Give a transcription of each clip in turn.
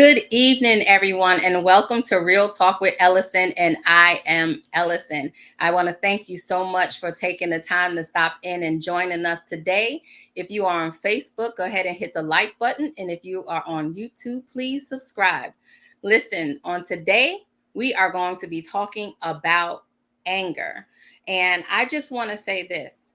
Good evening, everyone, and welcome to Real Talk with Ellasin. And I am Ellasin. I want to thank you so much for taking the time to stop in and joining us today. If you are on Facebook, go ahead and hit the like button. And if you are on YouTube, please subscribe. Listen, on today, we are going to be talking about anger. And I just want to say this: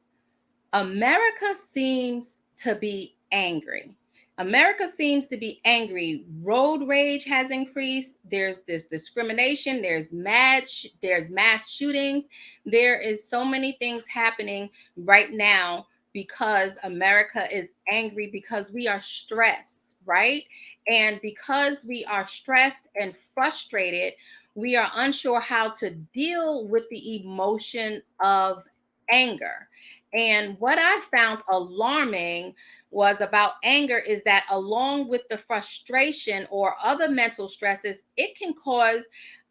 America seems to be angry. America seems to be angry. Road rage has increased. There's this discrimination. There's mass shootings. There is so many things happening right now because America is angry because we are stressed, right? And because we are stressed and frustrated, we are unsure how to deal with the emotion of anger. And what I found alarming was about anger is that along with the frustration or other mental stresses, it can cause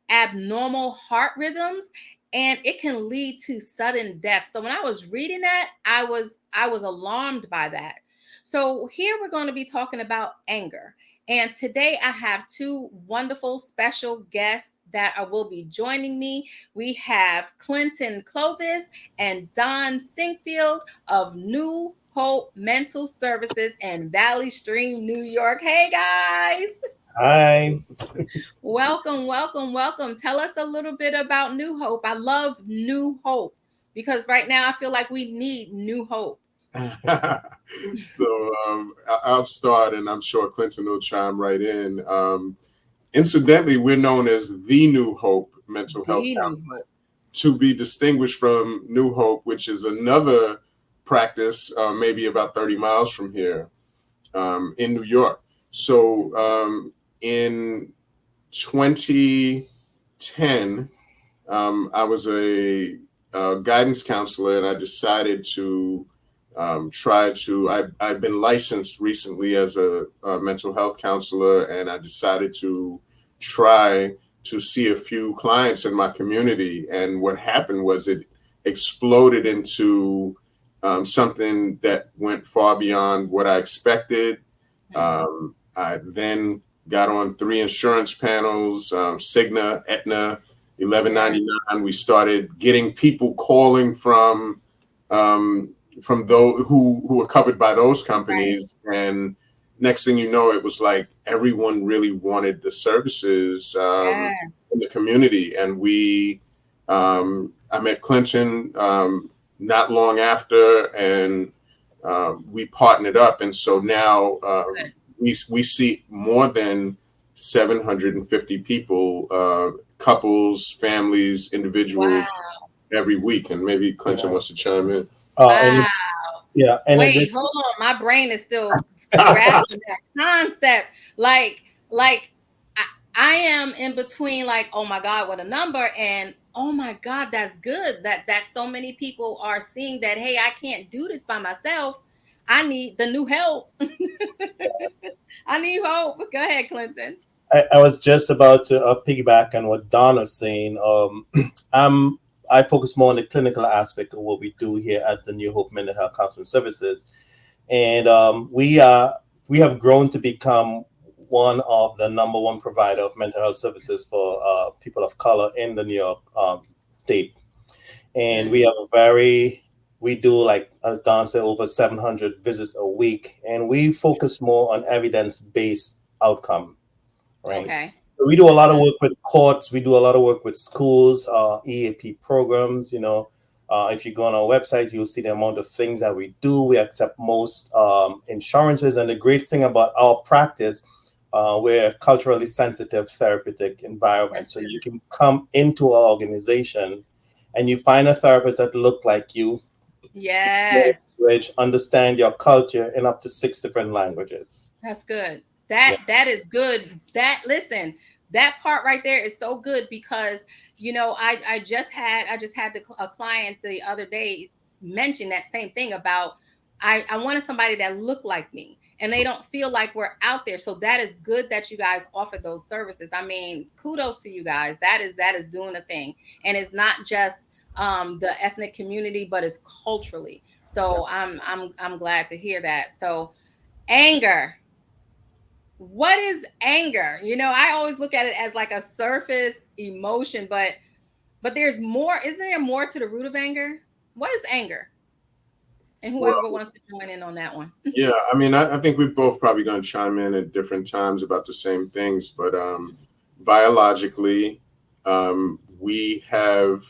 abnormal heart rhythms and it can lead to sudden death. So when I was reading that, I was alarmed by that. So here we're going to be talking about anger. And today I have two wonderful special guests that will be joining me. We have Clinton Clovis and Don Sinkfield of New Hope Mental Services in Valley Stream, New York. Hey guys, Hi. welcome, welcome, welcome. Tell us a little bit about New Hope. I love New Hope because right now I feel like we need new hope. I'll start, and I'm sure Clinton will chime right in. Incidentally, we're known as the New Hope Mental Health The New Counseling, Hope. to be distinguished from New Hope, which is another practice, maybe about 30 miles from here, in New York. In 2010, I was a guidance counselor, and I decided to I've been licensed recently as a mental health counselor, and I decided to try to see a few clients in my community. And what happened was it exploded into something that went far beyond what I expected. I then got on 3 insurance panels, Cigna, Aetna, 1199. We started getting people calling from those who were covered by those companies. Right. And next thing you know, it was like everyone really wanted the services in the community. And I met Clinton not long after, and we partnered up. And so now we see more than 750 people, couples, families, individuals, every week. And maybe Clinton wants to chime in. Wow. And wait, hold on. My brain is still grasping that concept. Like I am in between, like, oh my God, what a number, and oh my God, that's good. That so many people are seeing that, hey, I can't do this by myself. I need the new help. I need hope. Go ahead, Clinton. I was just about to piggyback on what Don was saying. I focus more on the clinical aspect of what we do here at the New Hope Mental Health Counseling Services, and we have grown to become one of the number one provider of mental health services for people of color in the New York state. And we do, like as Don said, over 700 visits a week, and we focus more on evidence-based outcome, right? Okay. So we do a lot of work with courts. We do a lot of work with schools, EAP programs. If you go on our website, you'll see the amount of things that we do. We accept most insurances, and the great thing about our practice, we're a culturally sensitive therapeutic environment. So you can come into our organization and you find a therapist that look like you. Yes. Which understand your culture in up to 6 different languages. That's good. That is good. Listen, that part right there is so good because I just had a client the other day mention that same thing about I wanted somebody that looked like me, and they don't feel like we're out there. So that is good that you guys offer those services. I mean, kudos to you guys. That is doing a thing, and it's not just the ethnic community, but it's culturally. So I'm glad to hear that. So anger. what is anger? I always look at it as like a surface emotion, but there's more. Isn't there more to the root of anger? What is anger? And whoever Well, wants to join in on that one. yeah, I mean, I think we're both probably going to chime in at different times about the same things, but biologically, we have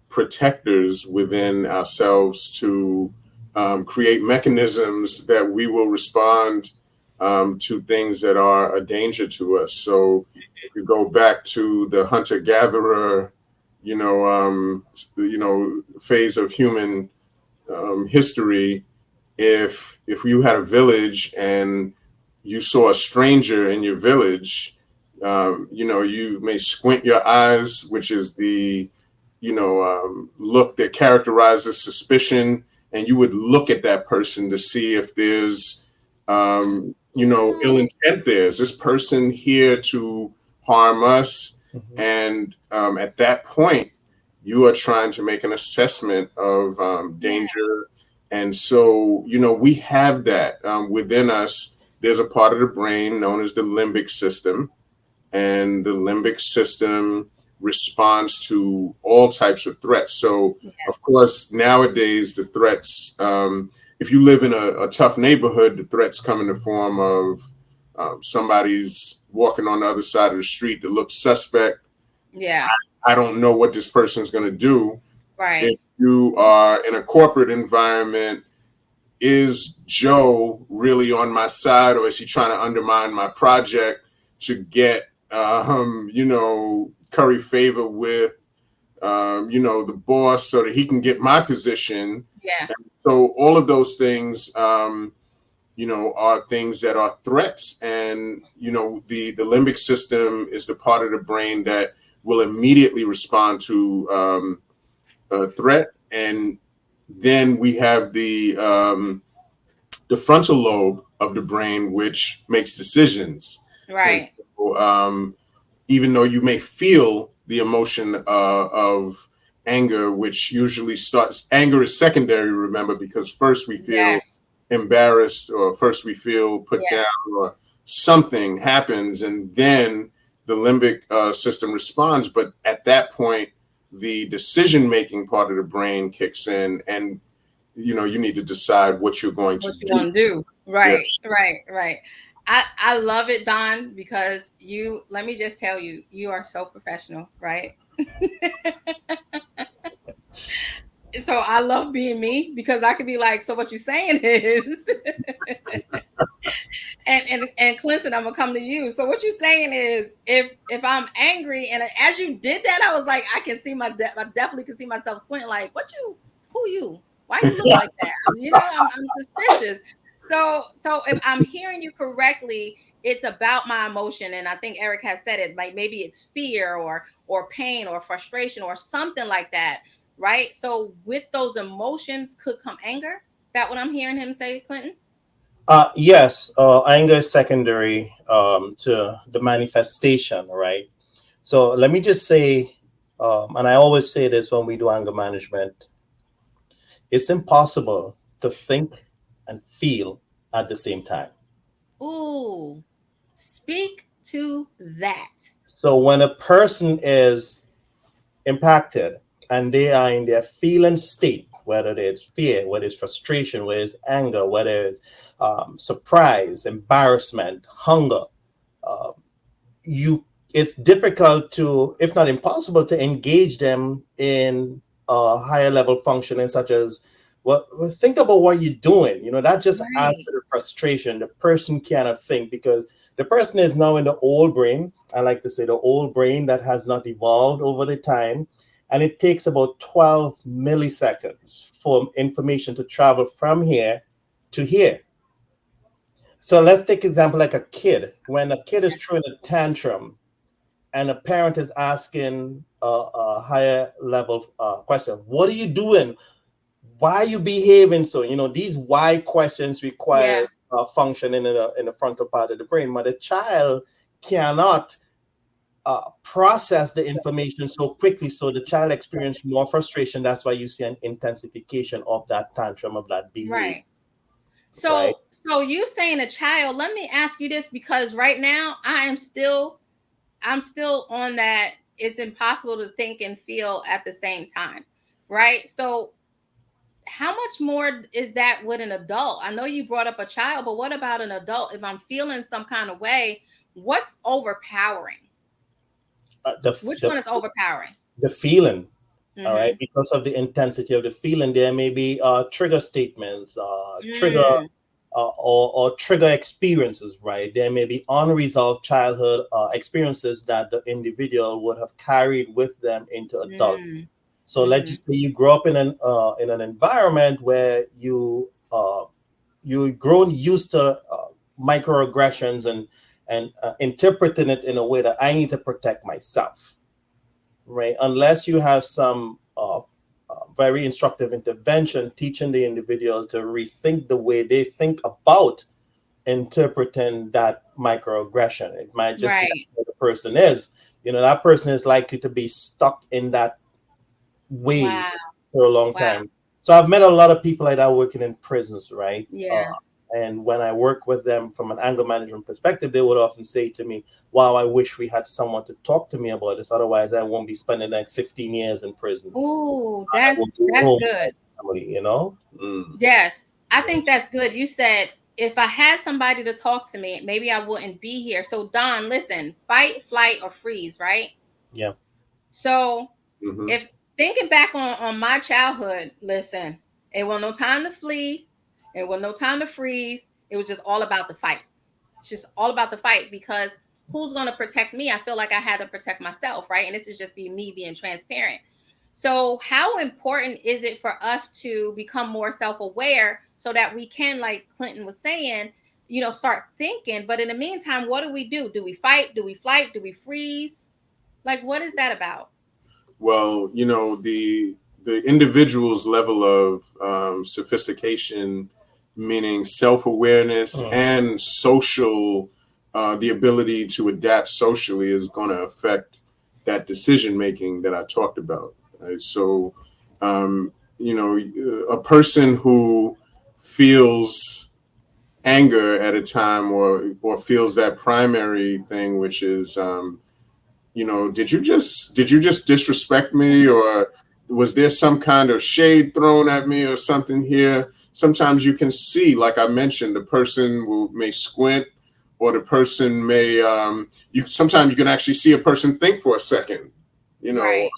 protectors within ourselves to create mechanisms that we will respond to things that are a danger to us. So if we go back to the hunter-gatherer, phase of human history, if you had a village and you saw a stranger in your village, you may squint your eyes, which is the look that characterizes suspicion, and you would look at that person to see if there's ill intent there. Is this person here to harm us? Mhm. And at that point, you are trying to make an assessment of danger. And so, we have that within us. There's a part of the brain known as the limbic system, and the limbic system responds to all types of threats. So, of course, nowadays, the threats, if you live in a tough neighborhood, the threats come in the form of somebody's walking on the other side of the street that looks suspect. Yeah. I don't know what this person's going to do. Right. If you are in a corporate environment, is Joe really on my side, or is he trying to undermine my project to get, curry favor with, the boss so that he can get my position? Yeah. And so all of those things, are things that are threats. And, the limbic system is the part of the brain that will immediately respond to a threat. And then we have the frontal lobe of the brain, which makes decisions. And Right. so, even though you may feel the emotion of anger, which usually starts, anger is secondary, remember, because first we feel Yes. embarrassed, or first we feel put Yeah. down, or something happens, and then the limbic system responds. But at that point, the decision making part of the brain kicks in, and you need to decide what you're going to What you do. want to do. Yeah. Right. Right. I love it, Don, because let me just tell you, you are so professional, right? So I love being me because I could be like, so what you're saying is, and Clinton, I'm gonna come to you. So what you're saying is, if I'm angry, and as you did that, I was like, I can see I definitely can see myself squinting, like, who you, why you look like that? I'm suspicious. So if I'm hearing you correctly, it's about my emotion, and I think Eric has said it. Like maybe it's fear or pain or frustration or something like that, right? So with those emotions could come anger. Is that what I'm hearing him say, Clinton? Yes, anger is secondary to the manifestation, right? So let me just say, and I always say this when we do anger management, it's impossible to think and feel at the same time. Ooh, speak to that. So when a person is impacted and they are in their feeling state, whether it's fear, whether it's frustration, whether it's anger, whether it's surprise, embarrassment, hunger, uh, you it's difficult to, if not impossible, to engage them in higher level functioning, such as think about what you're doing. That just adds Right. to the frustration. The person cannot think because the person is now in the old brain. I like to say the old brain that has not evolved over the time. And it takes about 12 milliseconds for information to travel from here to here. So let's take example like a kid. When a kid is throwing a tantrum, and a parent is asking a higher level question, what are you doing? Why are you behaving so? These why questions require Yeah. functioning in the frontal part of the brain, but a child cannot process the information so quickly, so the child experiences more frustration. That's why you see an intensification of that tantrum, of that behavior. Right. right? So you saying a child, let me ask you this, because right now I'm still on that it's impossible to think and feel at the same time. Right? So how much more is that with an adult? I know you brought up a child, but what about an adult? If I'm feeling some kind of way, what's overpowering? Which one is overpowering? The feeling. All right, Mm-hmm. because of the intensity of the feeling, there may be trigger statements, trigger Mm, or trigger experiences, right? There may be unresolved childhood experiences that the individual would have carried with them into adult. mm, So let's mm-hmm. just say you grow up in an environment where you grown used to microaggressions and interpreting it in a way that I need to protect myself, right? Unless you have some very instructive intervention teaching the individual to rethink the way they think about interpreting that microaggression. It might just be Right. who the person is. That person is likely to be stuck in that way Wow. for a long Wow. time. So I've met a lot of people like that working in prisons, right? Yeah. And when I work with them from an anger management perspective, they would often say to me, "Wow, I wish we had someone to talk to me about this. Otherwise, I won't be spending the next 15 years in prison. Ooh, I will be that's home good. with my family." Mm. Yes. I think Yes. that's good. You said if I had somebody to talk to me, maybe I wouldn't be here. So Don, listen, fight, flight, or freeze, right? Yeah. So Mm-hmm. if thinking back on my childhood, listen, it was no time to flee, it was no time to freeze. It was just all about the fight. It's just all about the fight, because who's going to protect me? I feel like I had to protect myself, right? And this is just me being transparent. So, how important is it for us to become more self-aware so that we can, like Clinton was saying, start thinking? But in the meantime, what do we do? Do we fight? Do we flight? Do we freeze? Like, what is that about? Well, the individual's level of sophistication, meaning self-awareness Mm. and social, the ability to adapt socially, is going to affect that decision making that I talked about. Right? So, a person who feels anger at a time, or feels that primary thing, which is did you just disrespect me, or was there some kind of shade thrown at me or something here? Sometimes you can see, like I mentioned, the person may squint, or the person may sometimes you can actually see a person think for a second, you know Right.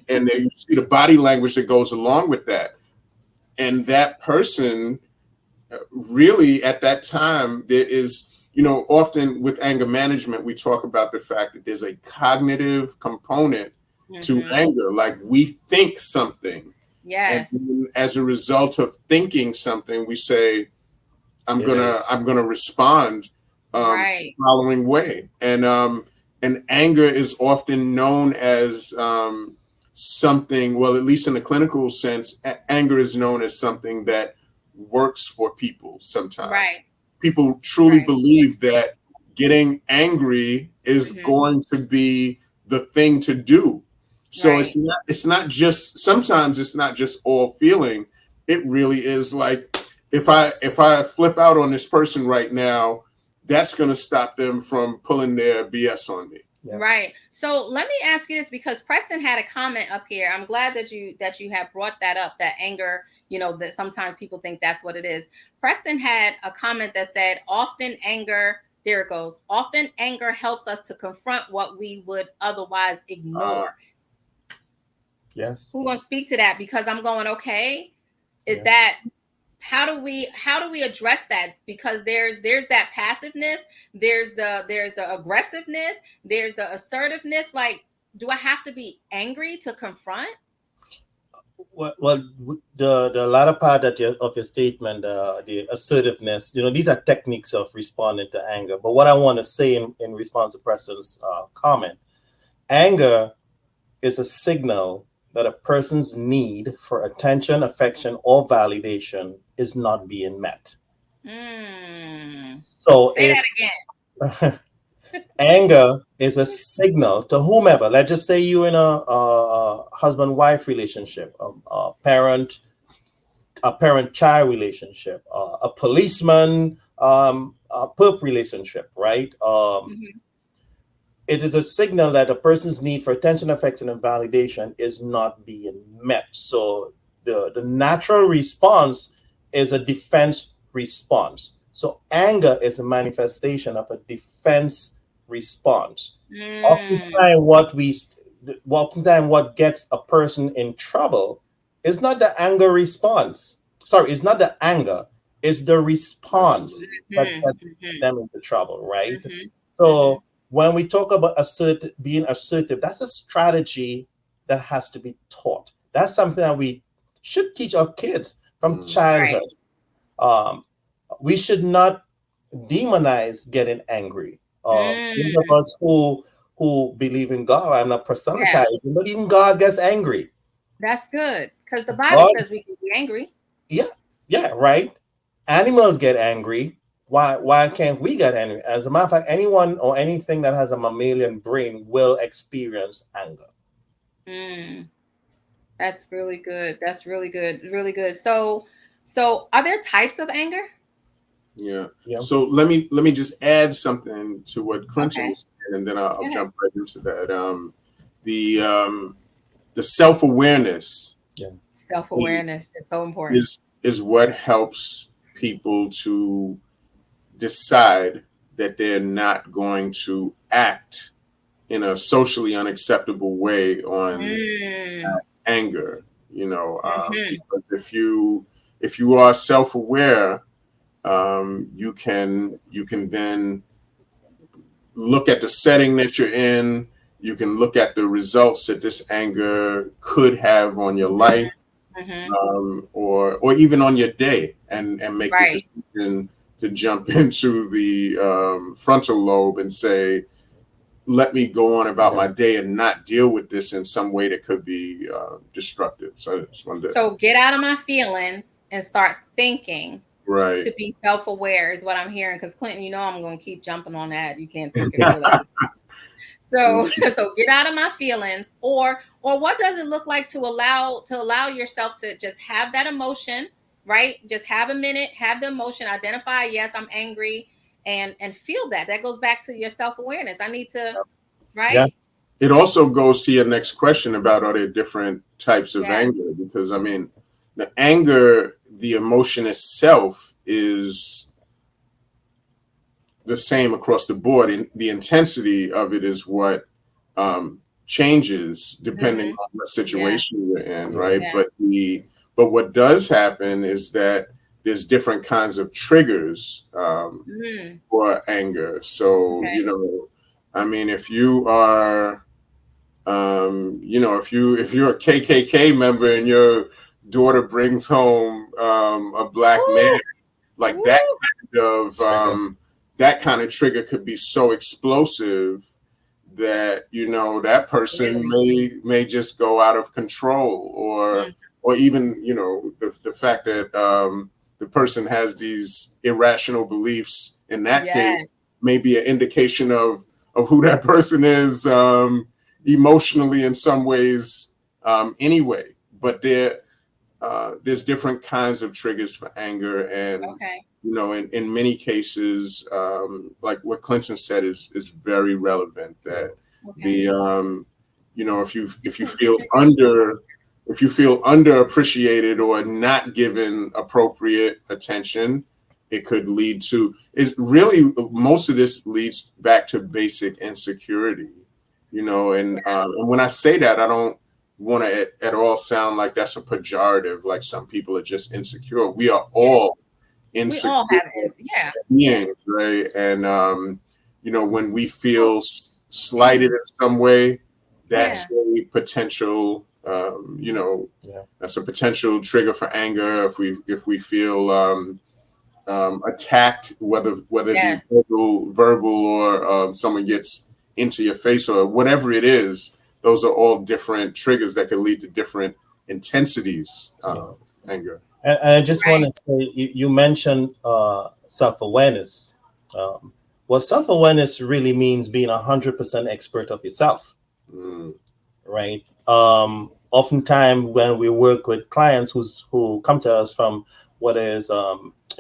and then you see the body language that goes along with that. And that person, really, at that time, there is, often with anger management, we talk about the fact that there's a cognitive component to Mm-hmm. anger. Like, we think something, and Yes. as a result of thinking something, we say, i'm It gonna is. i'm gonna respond the Right. following way. And anger is often known as something, well, at least in the clinical sense, anger is known as something that works for people. Sometimes Right. people truly Right. believe that getting angry is Mm-hmm. going to be the thing to do. So Right. it's not just, sometimes it's not just all feeling. It really is like, if I flip out on this person right now, that's going to stop them from pulling their BS on me. Yeah. Right. So let me ask you this, because Preston had a comment up here. I'm glad that you have brought that up, that anger, that sometimes people think that's what it is. Preston had a comment that said, often anger, there it goes. Often anger helps us to confront what we would otherwise ignore. Yes. Who gonna speak to that? Because I'm going, okay, is Yeah. that how do we address that? Because there's that passiveness, there's the aggressiveness, there's the assertiveness. Like, do I have to be angry to confront? Well, the latter part of your statement, the assertiveness, these are techniques of responding to anger. But what I want to say in response to Preston's comment, anger is a signal that a person's need for attention, affection, or validation is not being met. So Say that again. anger is a signal to whomever. Let's just say you're in a husband-wife relationship, a parent, a parent-child relationship, a policeman, a perp relationship, right? It is a signal that a person's need for attention, affection, and validation is not being met. So the natural response is a defense response. So anger is a manifestation of a defense response. Oftentimes what gets a person in trouble is not the anger response. Sorry, it's not the anger, it's the response that gets them into trouble, right? So when we talk about being assertive, that's a strategy that has to be taught. That's something that we should teach our kids from childhood. We should not demonize getting angry. Those of us who believe in God, I'm not proselytizing, but even God gets angry. That's good, because the Bible says we can be angry. Yeah, right. Animals get angry. Why can't we get angry? As a matter of fact, anyone or anything that has a mammalian brain will experience anger. That's really good. That's really good. Really good. So are there types of anger? Yeah. So let me just add something to what Clinton said, and then I'll jump right into that. The self-awareness. Self-awareness is so important. Is what helps people to decide that they're not going to act in a socially unacceptable way on anger. If you are self-aware, you can then look at the setting that you're in. You can look at the results that this anger could have on your life, or even on your day, and make the decision to jump into the frontal lobe and say, let me go on about my day and not deal with this in some way that could be destructive. So I just wanted to... So get out of my feelings and start thinking. Right. To be self-aware is what I'm hearing. Because Clinton, I'm going to keep jumping on that. You can't think and feel it. So get out of my feelings, or what does it look like to allow yourself to just have that emotion, right? Just have a minute, have the emotion, identify, yes, I'm angry, and feel that. That goes back to your self-awareness. I need to, right? Yeah. It also goes to your next question about, are there different types of anger? Because I mean, the anger, the emotion itself is the same across the board, and the intensity of it is what changes depending on what situation you're in, right? But what does happen is that there's different kinds of triggers for anger. So I mean, if you are if you're a KKK member and your daughter brings home a black man, like that kind of trigger could be so explosive that that person may just go out of control, or even the fact that the person has these irrational beliefs. In that case, may be an indication of who that person is emotionally in some ways anyway. But there's different kinds of triggers for anger, and in many cases, like what Clinton said is very relevant. That if you feel underappreciated or not given appropriate attention, it could lead to, most of this leads back to basic insecurity. And when I say that, I don't want to at all sound like that's a pejorative, like some people are just insecure. We are all insecure. We all have beings, right? And when we feel slighted in some way, that's a potential that's a potential trigger for anger. If we feel attacked, whether it be verbal or someone gets into your face or whatever it is, those are all different triggers that can lead to different intensities of anger. And I just want to say, you mentioned self-awareness. Well, self-awareness really means being 100% expert of yourself, right? oftentimes when we work with clients who come to us from what is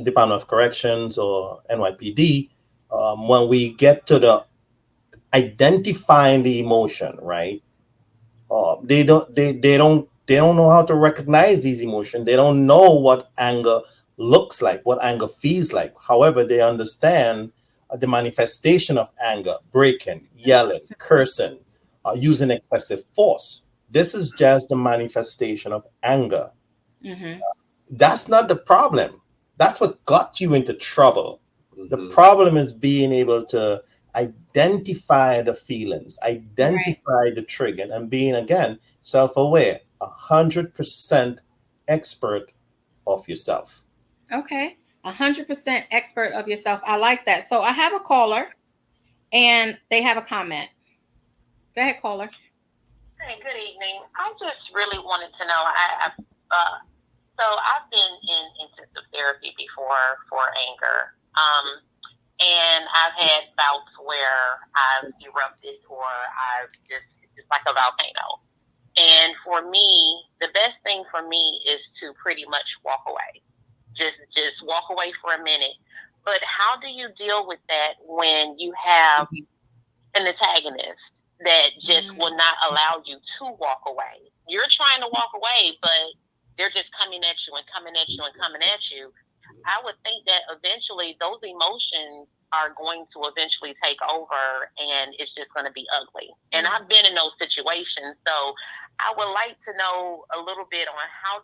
Department of Corrections or NYPD, when we get to the identifying the emotion, right? They don't know how to recognize these emotions. They don't know what anger looks like, what anger feels like. However, they understand the manifestation of anger: breaking, yelling, cursing, using excessive force. This is just the manifestation of anger. Mm-hmm. That's not the problem. That's what got you into trouble. The Mhm. problem is being able to identify the feelings, Right. identify the trigger, and being, again, self-aware, 100% expert of yourself. Okay. 100% expert of yourself. I like that. So I have a caller and they have a comment. Go ahead, caller. Hey, good evening. I just really wanted to know. So I've been in intensive therapy before for anger, and I've had bouts where I've erupted or I've it's like a volcano. And for me, the best thing for me is to pretty much walk away. Just walk away for a minute. But how do you deal with that when you have an antagonist that just will not allow you to walk away? You're trying to walk away, but they're just coming at you and coming at you and coming at you. I would think that eventually those emotions are going to eventually take over and it's just going to be ugly. And I've been in those situations. So I would like to know a little bit on how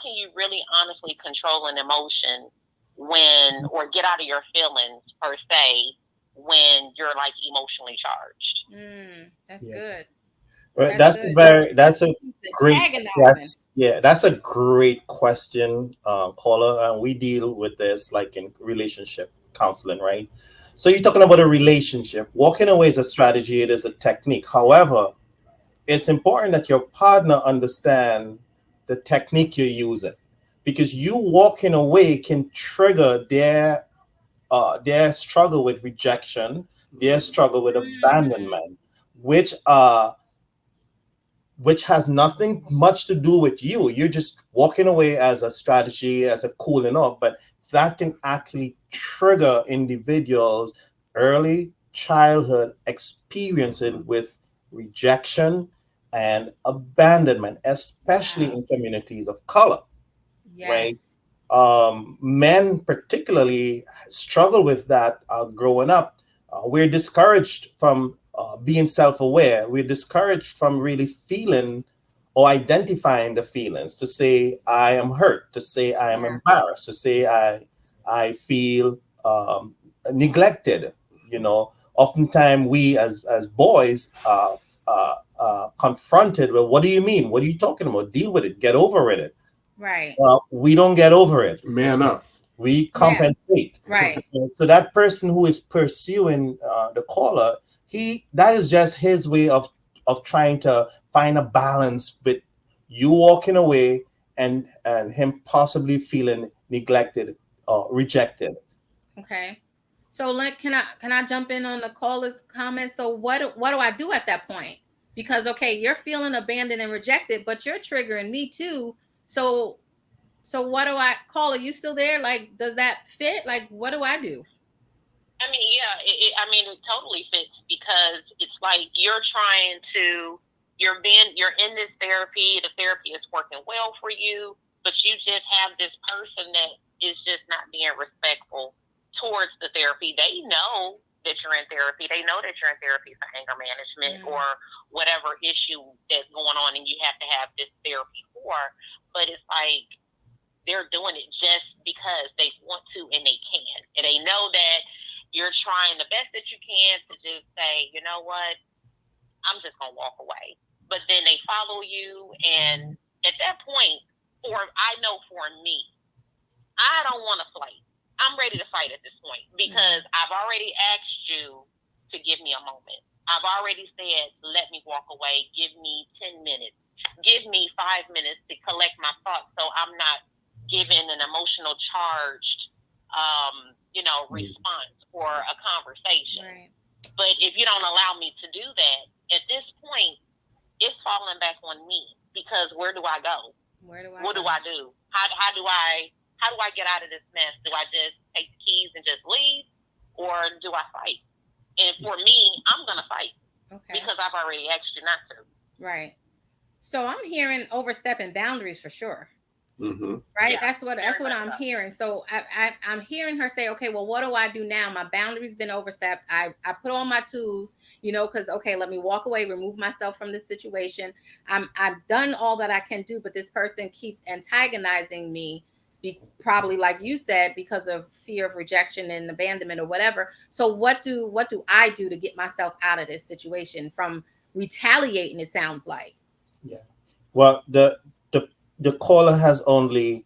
can you really honestly control an emotion when, or get out of your feelings per se, when you're like emotionally charged. That's Yeah. good. Right. That's good. That's a great Antagonizing. yeah, that's a great question, caller. And we deal with this like in relationship counseling, right? So you're talking about a relationship. Walking away is a strategy, it is a technique. However, it's important that your partner understand the technique you're using, because you walking away can trigger their struggle with rejection, their struggle with abandonment, which has nothing much to do with you. You're just walking away as a strategy, as a cooling off, but that can actually trigger individuals' early childhood experiences with rejection and abandonment, especially in communities of color, right? Yes. Men particularly struggle with that growing up. We're discouraged from being self-aware. We're discouraged from really feeling or identifying the feelings, to say I am hurt, to say I am Yeah. embarrassed, to say I feel neglected. Oftentimes we as boys confronted with, what do you mean? What are you talking about? Deal with it. Get over it. Right. Well, we don't get over it. Man up. We Yeah. compensate. Right. So that person who is pursuing the caller, that is just his way of trying to find a balance with you walking away and him possibly feeling neglected or rejected. Okay. So can I jump in on the caller's comment? So what do I do at that point? Because okay, you're feeling abandoned and rejected, but you're triggering me too. So what do I call? Are you still there? Like, does that fit? Like, what do I do? I mean, yeah, it totally fits because it's like you're in this therapy, the therapy is working well for you, but you just have this person that is just not being respectful towards the therapy. They know that you're in therapy. They know that you're in therapy for anger management or whatever issue that's going on and you have to have this therapy for. But it's like they're doing it just because they want to and they can. And they know that you're trying the best that you can to just say, you know what, I'm just going to walk away. But then they follow you. And at that point, I know for me, I don't want to fight. I'm ready to fight at this point because I've already asked you to give me a moment. I've already said, let me walk away. Give me 10 minutes. Give me 5 minutes to collect my thoughts so I'm not giving an emotional charged, response or a conversation. Right. But if you don't allow me to do that, at this point, it's falling back on me, because where do I go? What do I do? How do I get out of this mess? Do I just take the keys and just leave, or do I fight? And for me, I'm gonna fight, because I've already asked you not to. Right. So I'm hearing overstepping boundaries for sure. Mm-hmm. Right. Yeah, that's what I'm hearing. So I'm hearing her say, okay, well, what do I do now? My boundary's been overstepped. I put on my tools, because, okay, let me walk away, remove myself from this situation. I've done all that I can do, but this person keeps antagonizing me, probably like you said, because of fear of rejection and abandonment or whatever. So what do I do to get myself out of this situation from retaliating, it sounds like? Yeah. Well, the caller has only,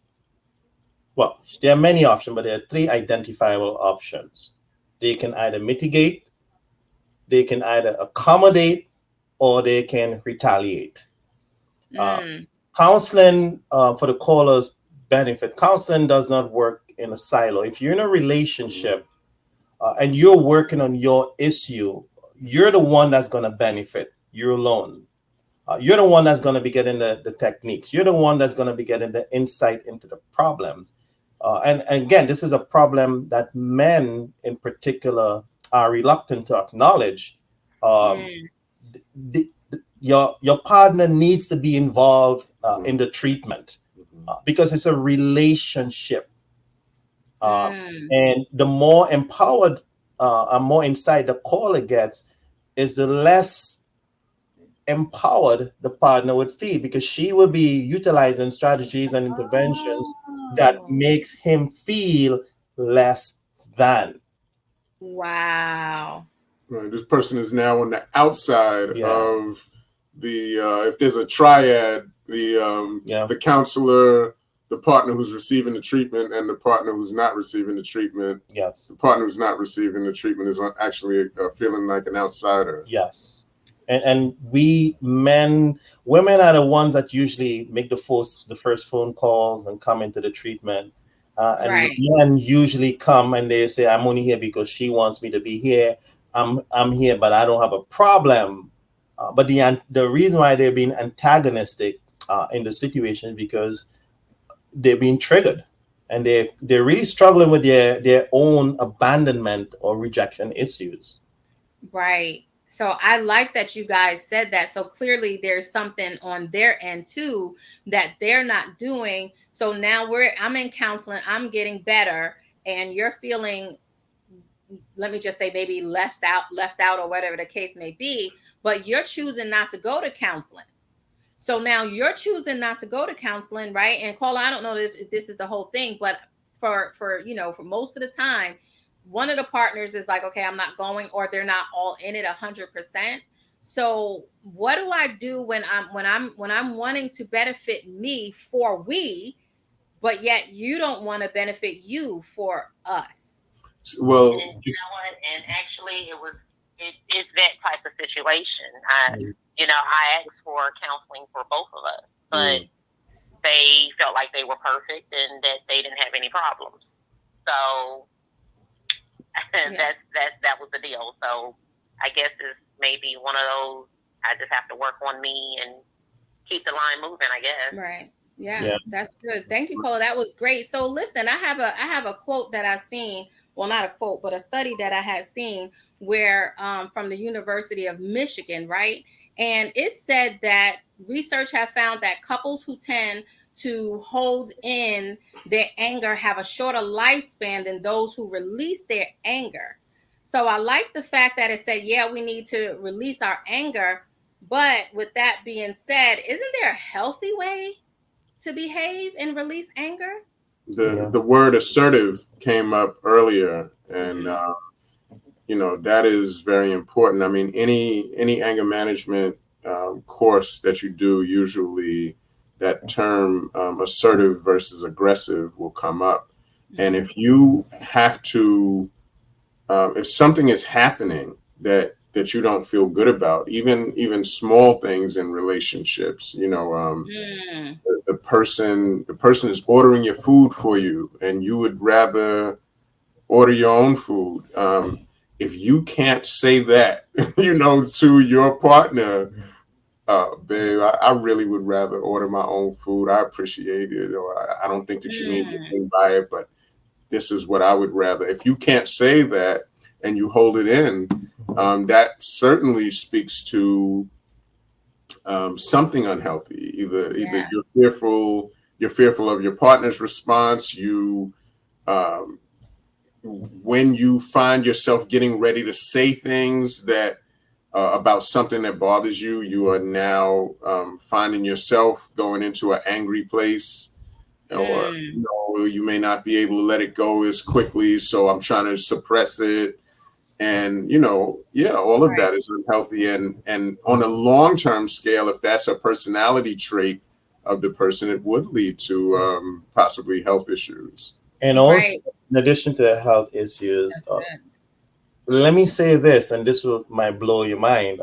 well, there are many options, but there are 3 identifiable options. They can either mitigate, they can either accommodate, or they can retaliate. Counseling, for the caller's benefit, counseling does not work in a silo. If you're in a relationship and you're working on your issue, you're the one that's going to benefit. You're alone. You're the one that's going to be getting the techniques. You're the one that's going to be getting the insight into the problems. And again, this is a problem that men in particular are reluctant to acknowledge. Your partner needs to be involved in the treatment because it's a relationship. And the more empowered and more insight the caller gets, is the less empowered the partner would feel, because she will be utilizing strategies and interventions that makes him feel less than. Wow. Right. This person is now on the outside of the if there's a triad, the counselor, the partner who's receiving the treatment, and the partner who's not receiving the treatment. Yes. The partner who's not receiving the treatment is actually feeling like an outsider. Yes. And women are the ones that usually make the first phone calls and come into the treatment. And men usually come and they say, I'm only here because she wants me to be here. I'm here, but I don't have a problem. But the reason why they're being antagonistic in the situation is because they're being triggered, and they're really struggling with their own abandonment or rejection issues. Right. So I like that you guys said that. So clearly there's something on their end too that they're not doing. So now I'm in counseling, I'm getting better, and you're feeling, let me just say, maybe left out or whatever the case may be, but you're choosing not to go to counseling. So now you're choosing not to go to counseling, right? And Paula, I don't know if this is the whole thing, but for most of the time, one of the partners is like, okay, I'm not going, or they're not all in it 100%. So what do I do when I'm wanting to benefit me for we, but yet you don't want to benefit you for us? Well, and you know what? And actually, it's that type of situation. I asked for counseling for both of us, but they felt like they were perfect and that they didn't have any problems. So that was the deal. So I guess it's maybe one of those, I just have to work on me and keep the line moving, I guess. Right. Yeah, that's good. Thank you, Paula. That was great. So listen, I have a quote that I've seen. Well, not a quote, but a study that I had seen where from the University of Michigan, right? And it said that research have found that couples who tend to hold in their anger have a shorter lifespan than those who release their anger. So I like the fact that it said, yeah, we need to release our anger. But with that being said, isn't there a healthy way to behave and release anger? The word assertive came up earlier, and that is very important. I mean, any anger management course that you do, usually that term assertive versus aggressive will come up. And if you have to, if something is happening that you don't feel good about, even small things in relationships, the person is ordering your food for you and you would rather order your own food. If you can't say that, to your partner, Babe, I really would rather order my own food. I appreciate it, or I don't think that you mean anything by it, but this is what I would rather. If you can't say that and you hold it in, that certainly speaks to something unhealthy. Either you're fearful of your partner's response. When you find yourself getting ready to say things that about something that bothers you, you are now finding yourself going into an angry place, or you may not be able to let it go as quickly. So I'm trying to suppress it, and all of that is unhealthy. And on a long-term scale, if that's a personality trait of the person, it would lead to possibly health issues. And also, in addition to the health issues, let me say this, and this might blow your mind.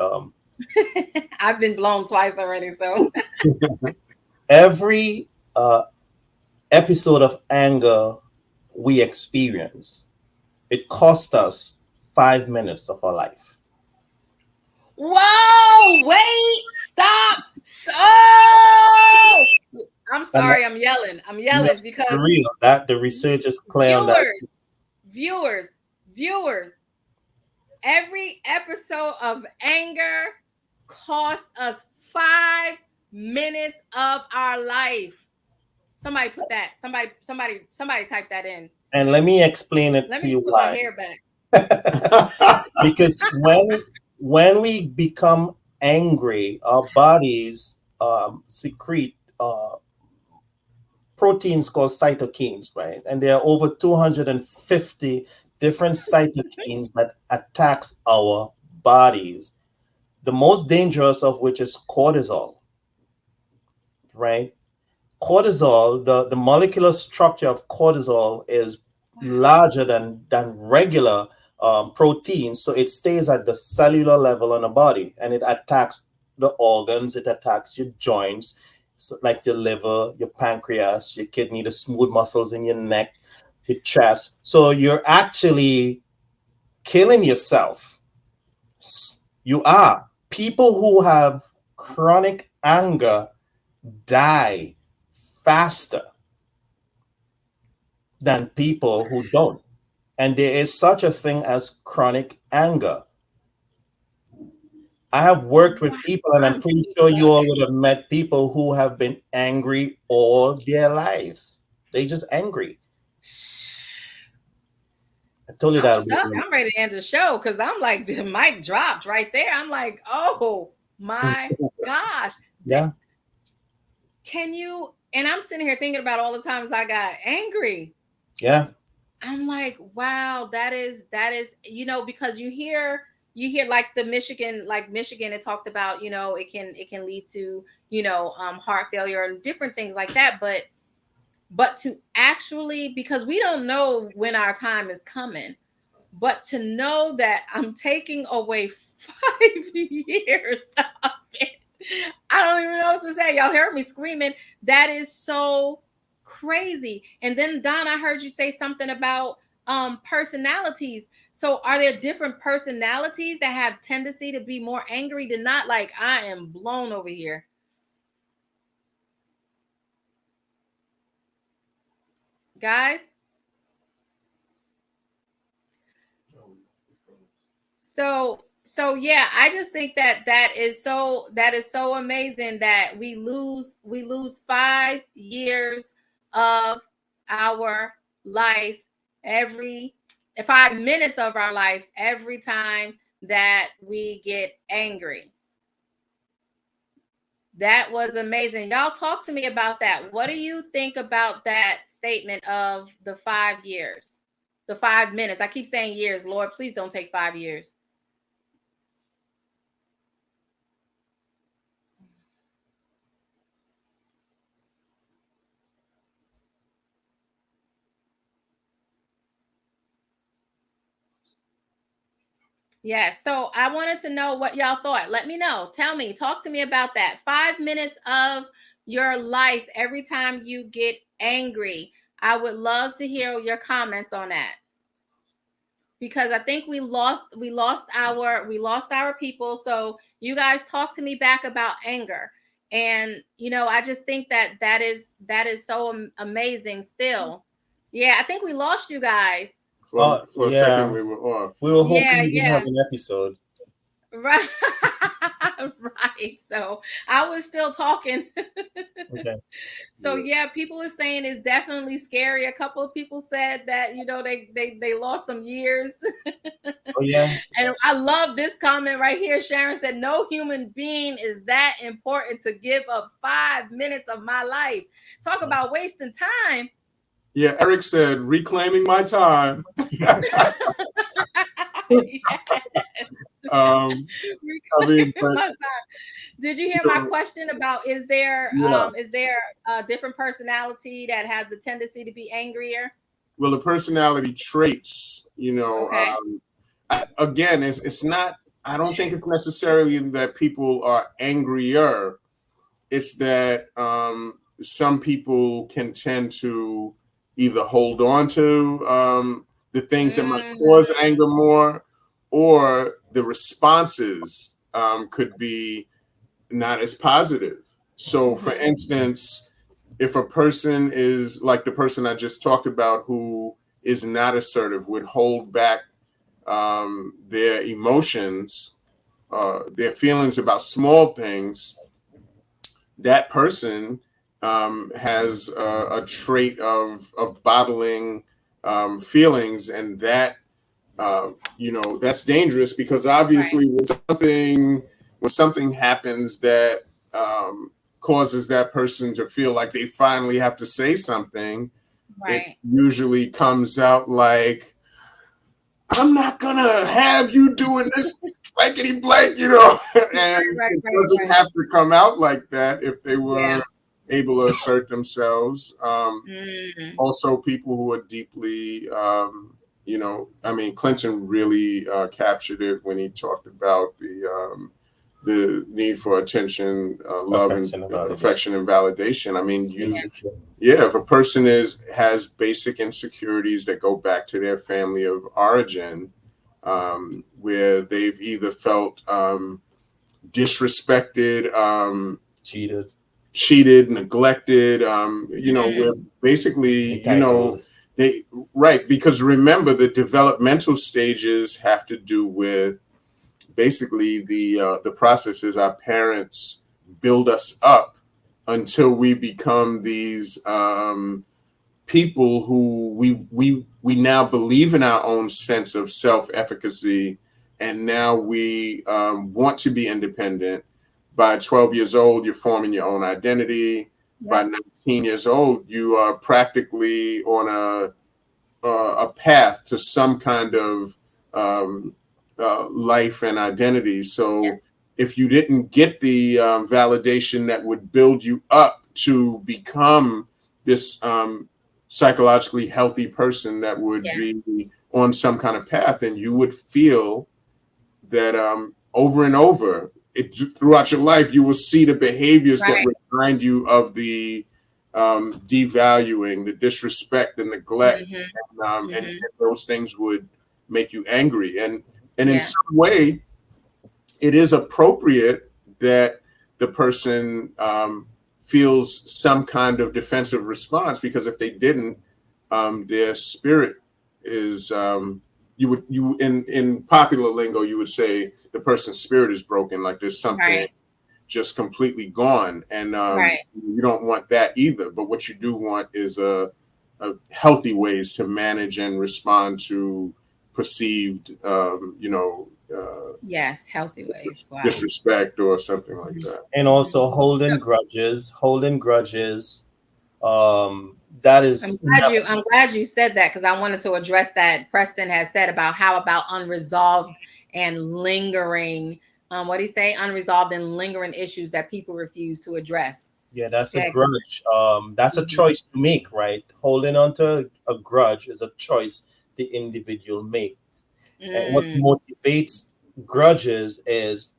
I've been blown twice already, so every episode of anger we experience, it cost us 5 minutes of our life. Whoa! Wait! Stop! So I'm sorry. I'm yelling because for real, that the research is clear on that. Viewers. Every episode of anger cost us 5 minutes of our life. Somebody put that. Somebody type that in. And let me explain it to you why. Let me put my hair back. Because when we become angry, our bodies secrete proteins called cytokines, right? And there are over 250 different cytokines that attacks our bodies. The most dangerous of which is cortisol, right? Cortisol, the molecular structure of cortisol is larger than regular proteins, so it stays at the cellular level in the body, and it attacks the organs, it attacks your joints, so like your liver, your pancreas, your kidney, the smooth muscles in your neck, your chest. So you're actually killing yourself. You are. People who have chronic anger die faster than people who don't. And there is such a thing as chronic anger. I have worked with people, and I'm pretty sure you all would have met people who have been angry all their lives. They just angry. I told you that. I'm ready to end the show because I'm like, the mic dropped right there. I'm like, oh my gosh. Yeah. Can you? And I'm sitting here thinking about all the times I got angry. Yeah. I'm like, wow, that is, because you hear like Michigan, it talked about, it can lead to, heart failure and different things like that. But to actually, because we don't know when our time is coming, but to know that I'm taking away 5 years of it, I don't even know what to say. Y'all heard me screaming. That is so crazy. And then Don, I heard you say something about personalities. So are there different personalities that have tendency to be more angry than not? Like, I am blown over here. Guys? So yeah, I just think that is so amazing that we lose 5 years of our life, 5 minutes of our life every time that we get angry. That was amazing. Y'all talk to me about that. What do you think about that statement of the 5 years? The 5 minutes. I keep saying years. Lord, please don't take 5 years. Yes. So I wanted to know what y'all thought. Let me know. Tell me. Talk to me about that. 5 minutes of your life every time you get angry. I would love to hear your comments on that. Because I think we lost our people. So you guys talk to me back about anger. And, you know, I just think that is so amazing still. Yeah, I think we lost you guys. For a second, we were off. We were hoping Yeah, we didn't yeah. have an episode. Right. Right. So I was still talking. Okay. So yeah, people are saying it's definitely scary. A couple of people said that, you know, they lost some years. Oh yeah. And I love this comment right here. Sharon said, no human being is that important to give up 5 minutes of my life. Talk about wasting time. Yeah, Eric said, reclaiming my time. I mean, but, did you hear my question about is there a different personality that has the tendency to be angrier? Well, the personality traits, you know, again, it's not. I don't think it's necessarily that people are angrier. It's that some people can tend to either hold on to the things that might cause anger more, or the responses could be not as positive. So, for instance, if a person is like the person I just talked about who is not assertive, would hold back their emotions, their feelings about small things, that person has a trait of bottling feelings, and that you know, that's dangerous, because obviously when something happens that causes that person to feel like they finally have to say something, it usually comes out like, I'm not gonna have you doing this blankety blank, you know. And it doesn't have to come out like that if they were able to assert themselves. Also, people who are deeply, you know, I mean, Clinton really captured it when he talked about the need for attention, love, and affection and validation. I mean, if a person has basic insecurities that go back to their family of origin, where they've either felt disrespected, cheated, neglected, you know, where basically, you know, because remember, the developmental stages have to do with basically the processes our parents build us up until we become these people who we now believe in our own sense of self-efficacy, and now we want to be independent. By 12 years old, you're forming your own identity. By 19 years old, you are practically on a path to some kind of life and identity. So if you didn't get the validation that would build you up to become this psychologically healthy person that would be on some kind of path, then you would feel that over and over throughout your life, you will see the behaviors that remind you of the devaluing, the disrespect, the neglect, and those things would make you angry. And in some way, it is appropriate that the person feels some kind of defensive response, because if they didn't, their spirit is in popular lingo, you would say the person's spirit is broken, like there's something just completely gone, and you don't want that either. But what you do want is a healthy ways to manage and respond to perceived, healthy ways, disrespect or something like that. And also holding grudges. That is. I'm glad you said that, because I wanted to address that. Preston has said about how about unresolved and lingering. What did he say? Unresolved and lingering issues that people refuse to address. Yeah, that's a grudge. That's a choice to make, right? Holding on to a grudge is a choice the individual makes. And what motivates grudges is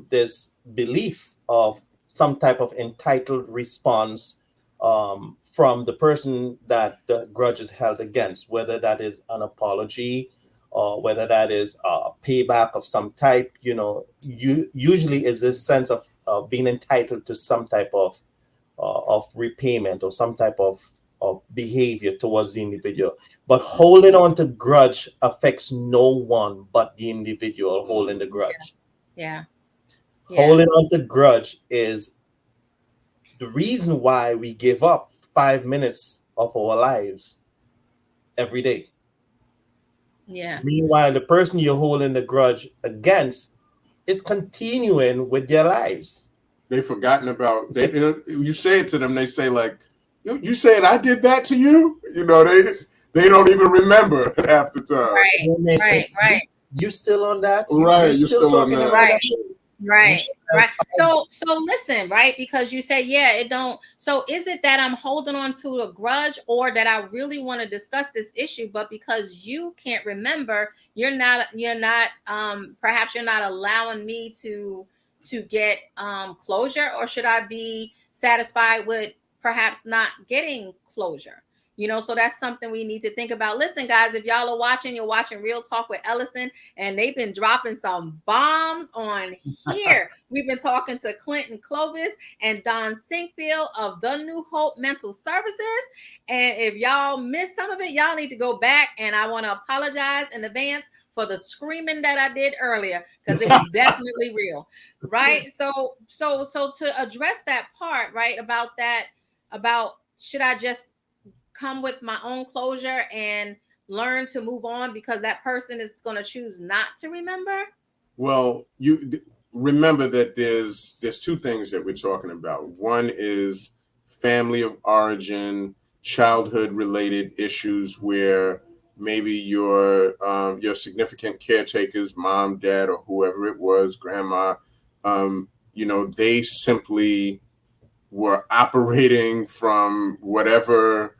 this belief of some type of entitled response from the person that the grudge is held against, whether that is an apology or whether that is a payback of some type. You usually is this sense of being entitled to some type of repayment or some type of behavior towards the individual. But holding on to grudge affects no one but the individual holding the grudge. Yeah. Holding on to grudge is the reason why we give up 5 minutes of our lives every day. Yeah. Meanwhile, the person you're holding the grudge against is continuing with their lives. They've forgotten about. You say it to them, they say like, "You said I did that to you." They don't even remember half the time. Right. You still on that? Right. You're still talking on that. about that? Right. So listen, right? Because you said, yeah, it don't. So is it that I'm holding on to a grudge, or that I really want to discuss this issue, but because you can't remember, perhaps you're not allowing me to get closure, or should I be satisfied with perhaps not getting closure? So that's something we need to think about. Listen, guys, if y'all are watching, you're watching Real Talk with Ellasin, and they've been dropping some bombs on here. We've been talking to Clinton Clovis and Don Sinkfield of the New Hope Mental Services. And if y'all missed some of it, y'all need to go back. And I want to apologize in advance for the screaming that I did earlier, because it was definitely real. Right. So to address that part, right, about should I just come with my own closure and learn to move on because that person is going to choose not to remember? Well, you remember that there's two things that we're talking about. One is family of origin, childhood related issues where maybe your significant caretakers, mom, dad, or whoever it was, grandma, they simply were operating from whatever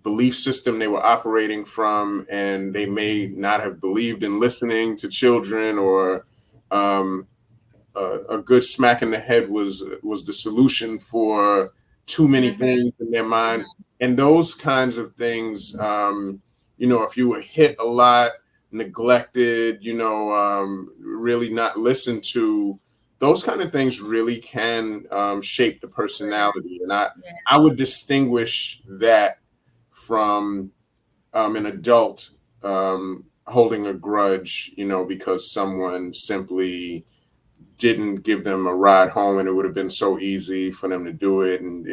belief system they were operating from, and they may not have believed in listening to children, or a good smack in the head was the solution for too many things in their mind. And those kinds of things, if you were hit a lot, neglected, really not listened to, those kind of things really can shape the personality. And I would distinguish that from an adult holding a grudge, because someone simply didn't give them a ride home, and it would have been so easy for them to do it. And,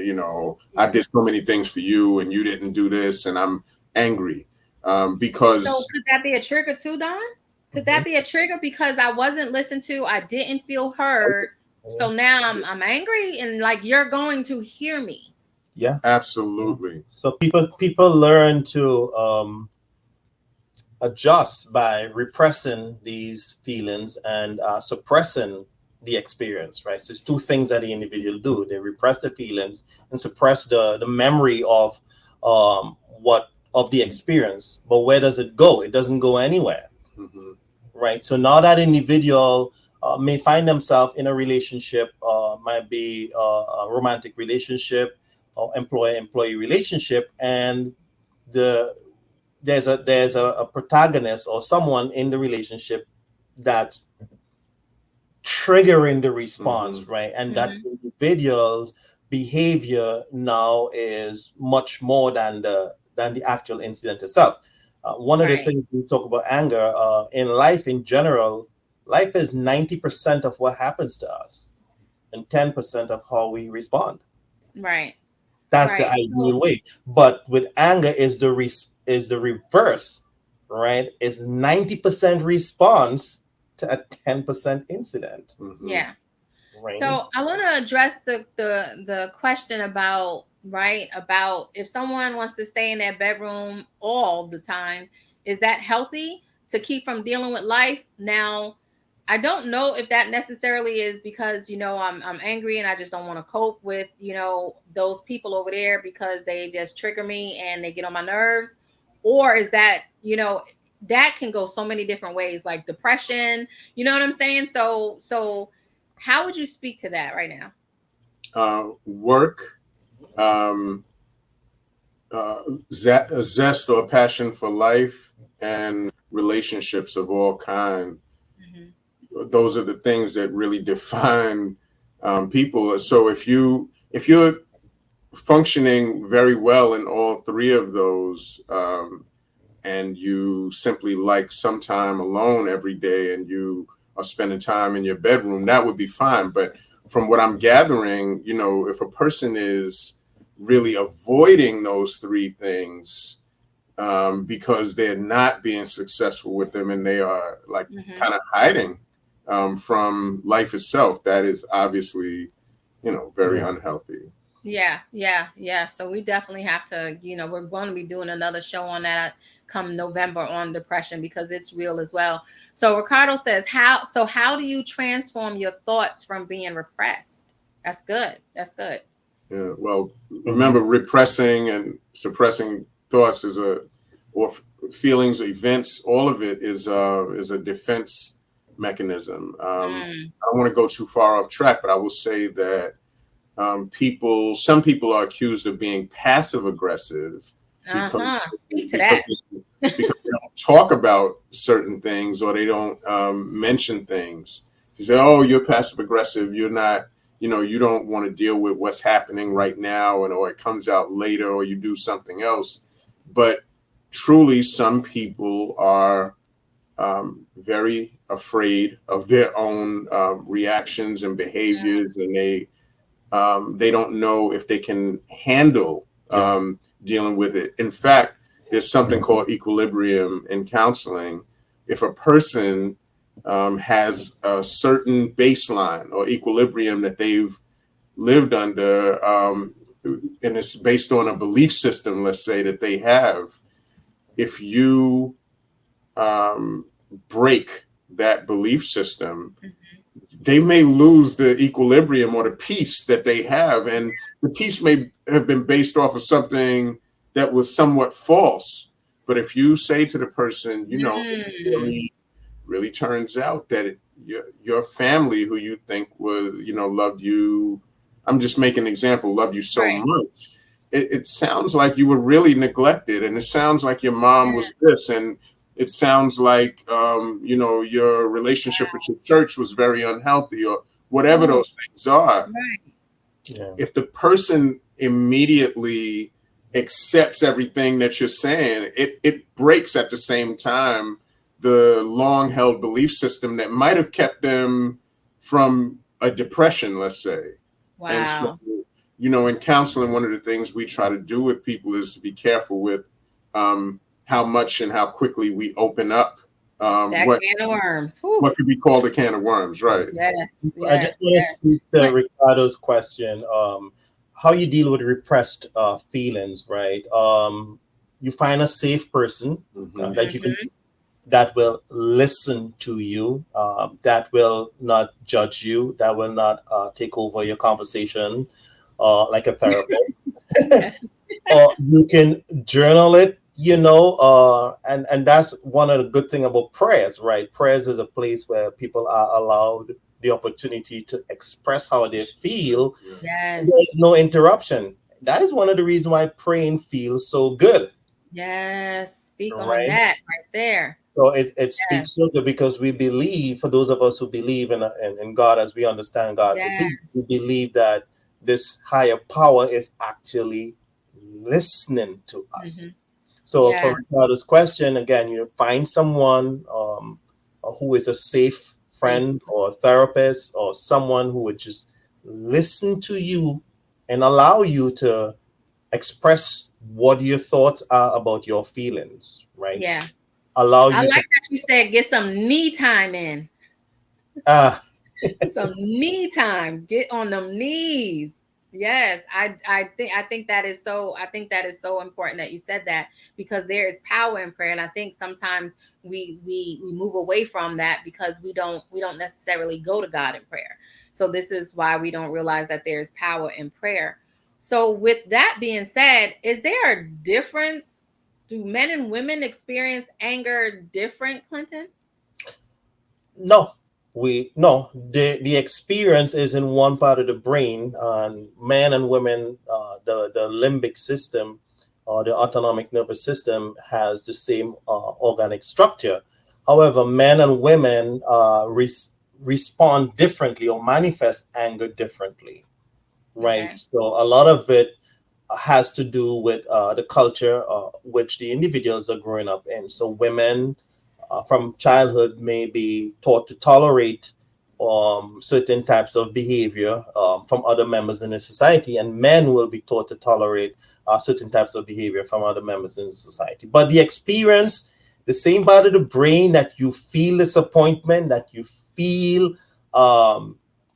I did so many things for you and you didn't do this, and I'm angry because. So could that be a trigger too, Don? Could that be a trigger because I wasn't listened to? I didn't feel heard. So now I'm angry, and like, you're going to hear me. Yeah, absolutely. So people learn to adjust by repressing these feelings and suppressing the experience, right? So it's two things that the individual do. They repress the feelings and suppress the memory of the experience. But where does it go? It doesn't go anywhere. Right? So now that individual may find themselves in a relationship, might be a romantic relationship or employee relationship, and there's a protagonist or someone in the relationship that's triggering the response, right? And that individual's behavior now is much more than the actual incident itself. One of the things we talk about anger in life in general, life is 90% of what happens to us and 10% of how we respond. Right. That's the ideal way. But with anger is the reverse, right? It's 90% response to a 10% incident. Yeah. Right. So I want to address the question about if someone wants to stay in their bedroom all the time, is that healthy to keep from dealing with life? Now, I don't know if that necessarily is because, I'm angry and I just don't want to cope with, those people over there because they just trigger me and they get on my nerves. Or is that, that can go so many different ways, like depression, you know what I'm saying? So how would you speak to that right now? Work, a zest or a passion for life, and relationships of all kind. Those are the things that really define people. So if you're functioning very well in all three of those, and you simply like some time alone every day, and you are spending time in your bedroom, that would be fine. But from what I'm gathering, if a person is really avoiding those three things, because they're not being successful with them, and they are like kind of hiding from life itself, that is obviously, very unhealthy. Yeah. So we definitely have to, we're going to be doing another show on that come November on depression, because it's real as well. So Ricardo says, how do you transform your thoughts from being repressed? That's good. Yeah. Well, remember, repressing and suppressing thoughts or feelings, events, all of it is a defense mechanism. I don't want to go too far off track, but I will say that some people are accused of being passive aggressive Speak to that. because they don't talk about certain things, or they don't mention things. You say, "Oh, you're passive aggressive. You're not. You don't want to deal with what's happening right now, or it comes out later, or you do something else." But truly, some people are very afraid of their own reactions and behaviors, and they don't know if they can handle dealing with it. In fact, there's something called equilibrium in counseling. If a person has a certain baseline or equilibrium that they've lived under, and it's based on a belief system, let's say, that they have, if you break that belief system, they may lose the equilibrium or the peace that they have. And the peace may have been based off of something that was somewhat false. But if you say to the person, it really turns out that your family, who you think was, loved you, I'm just making an example, loved you so much. It sounds like you were really neglected, and it sounds like your mom was this, and it sounds like, your relationship with your church was very unhealthy, or whatever those things are. Yeah. If the person immediately accepts everything that you're saying, it breaks at the same time the long-held belief system that might have kept them from a depression, let's say. Wow. And so, in counseling, one of the things we try to do with people is to be careful with how much and how quickly we open up that can of worms. What could be called a can of worms, right? Yes. I just want to speak to Ricardo's question. How you deal with repressed feelings, right? You find a safe person that you can, that will listen to you, that will not judge you, that will not take over your conversation like a therapist. Or you can journal it, and that's one of the good thing about prayers, right? Prayers is a place where people are allowed the opportunity to express how they feel. Yes. There's no interruption. That is one of the reasons why praying feels so good. Yes. Speak on that right there. So it speaks so good, because we believe, for those of us who believe in God as we understand God to be, we believe that this higher power is actually listening to us. So for Ricardo's question, again, find someone who is a safe friend or a therapist, or someone who would just listen to you and allow you to express what your thoughts are about your feelings, right? Yeah. Allow you. I like that you said get some knee time in. Some knee time. Get on them knees. Yes, I think that is so. I think that is so important that you said that, because there is power in prayer, and I think sometimes we move away from that because we don't necessarily go to God in prayer. So this is why we don't realize that there is power in prayer. So with that being said, is there a difference? Do men and women experience anger different, Clinton? No. The experience is in one part of the brain. Men and women, the limbic system or the autonomic nervous system has the same organic structure. However, men and women respond differently or manifest anger differently, right? Okay. So a lot of it has to do with the culture which the individuals are growing up in. So women from childhood may be taught to tolerate certain types of behavior from other members in the society, and men will be taught to tolerate certain types of behavior from other members in the society. But the experience, the same part of the brain that you feel disappointment, that you feel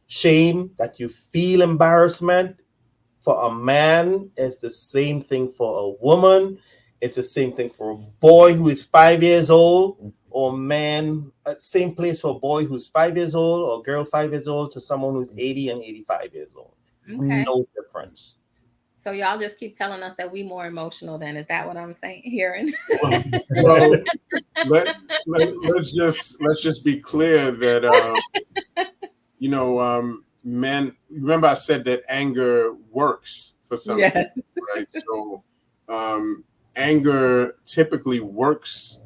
shame, that you feel embarrassment, for a man, it's the same thing for a woman. It's the same thing for a boy who is 5 years old, or man, same place for a boy who's 5 years old, or girl 5 years old, to someone who's 80 and 85 years old. There's no difference. So y'all just keep telling us that we more emotional then. Is that what I'm saying, hearing? Well, let's just be clear that men, remember I said that anger works for some people, right? So anger typically works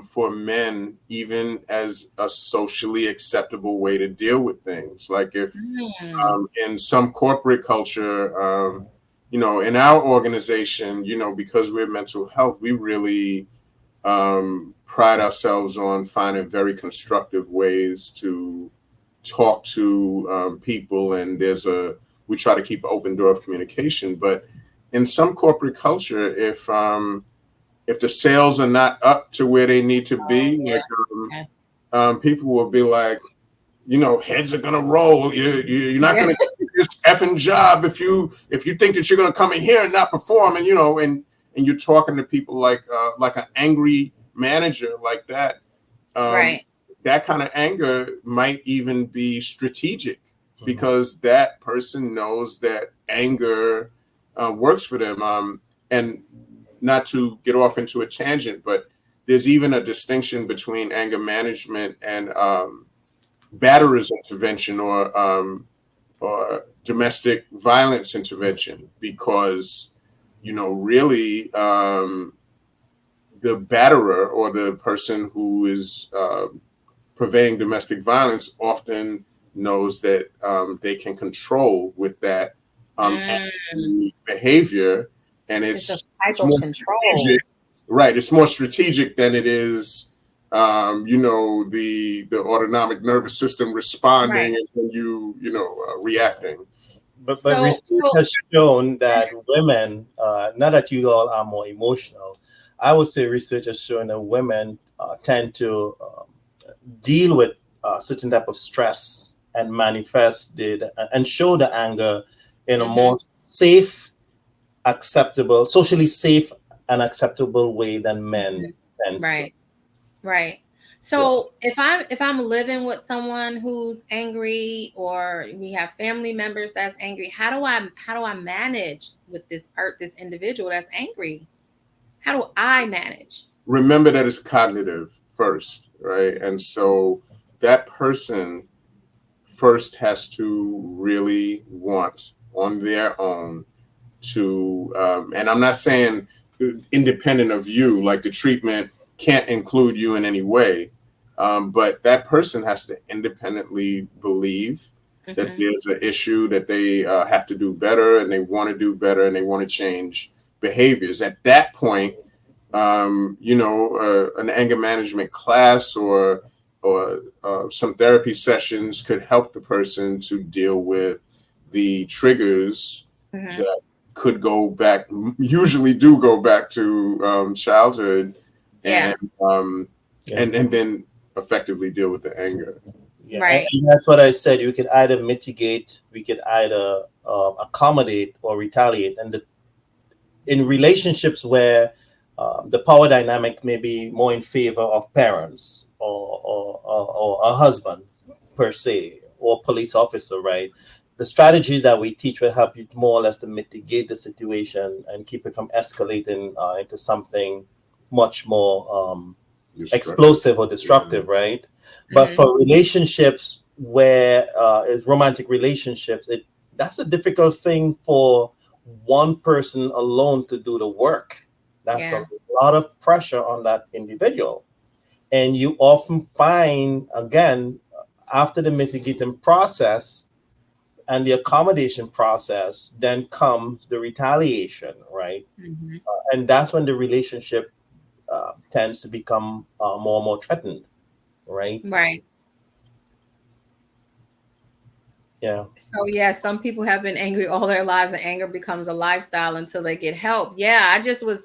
for men, even as a socially acceptable way to deal with things. Like if in some corporate culture, in our organization, because we're mental health, we really pride ourselves on finding very constructive ways to talk to people, and we try to keep an open door of communication. But in some corporate culture, if the sales are not up to where they need to be, people will be like, heads are gonna roll. You're not gonna get this effing job if you think that you're gonna come in here and not perform, and and you're talking to people like an angry manager like that. Right. That kind of anger might even be strategic, because that person knows that anger works for them. And not to get off into a tangent, but there's even a distinction between anger management and batterer's intervention or domestic violence intervention, because really the batterer, or the person who is purveying domestic violence, often knows that they can control with that behavior, and it's a type of control. Right, it's more strategic than it is the autonomic nervous system responding, and then reacting. But research has shown that women, not that you all are more emotional, I would say research has shown that women tend to deal with certain type of stress and manifest and show the anger in a more safe, acceptable, socially safe and acceptable way than men tend to. Right. So if I'm living with someone who's angry, or we have family members that's angry, how do I manage with this individual that's angry? How do I manage? Remember that it's cognitive first, right? And so that person first has to really want on their own to, and I'm not saying independent of you, like the treatment can't include you in any way, but that person has to independently believe that there's an issue, that they have to do better, and they want to do better, and they want to change behaviors. At that point, an anger management class or some therapy sessions could help the person to deal with the triggers that could usually do go back to childhood, and then effectively deal with the anger. Right. And that's what I said. You could either mitigate, we could either accommodate or retaliate. And in relationships where the power dynamic may be more in favor of parents or a husband per se, or police officer, right? The strategies that we teach will help you more or less to mitigate the situation and keep it from escalating into something much more explosive or destructive, right? But for relationships where it's romantic relationships, that's a difficult thing for one person alone to do the work. That's a lot of pressure on that individual. And you often find, again, after the mitigating process and the accommodation process, then comes the retaliation, right? Mm-hmm. And that's when the relationship tends to become more and more threatened, right? Right. Yeah. So yeah, some people have been angry all their lives, and anger becomes a lifestyle until they get help. Yeah,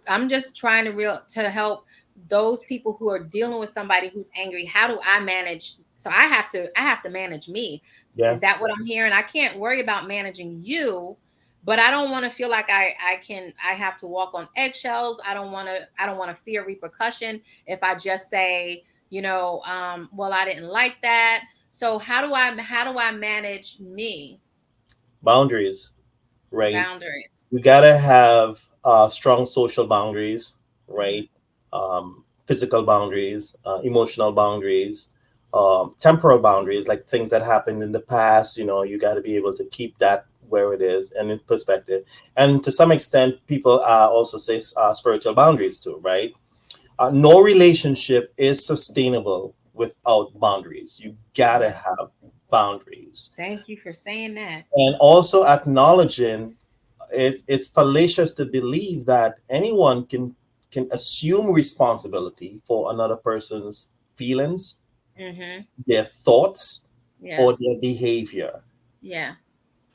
I'm just trying to help those people who are dealing with somebody who's angry. How do I manage? So I have to manage me. Yeah. Is that what I'm hearing? I can't worry about managing you, but I don't want to feel like I have to walk on eggshells. I don't want to fear repercussion if I just say, well, I didn't like that. So how do I manage me? Boundaries, right? Boundaries. We gotta have strong social boundaries, Mm-hmm. right? Physical boundaries, emotional boundaries, temporal boundaries, like things that happened in the past. You got to be able to keep that where it is and in perspective. And to some extent, people also say spiritual boundaries too, right? No relationship is sustainable without boundaries. You gotta have boundaries. Thank you for saying that. And also acknowledging it's fallacious to believe that anyone can assume responsibility for another person's feelings, Mm-hmm. their thoughts, Yeah. or their behavior. Yeah.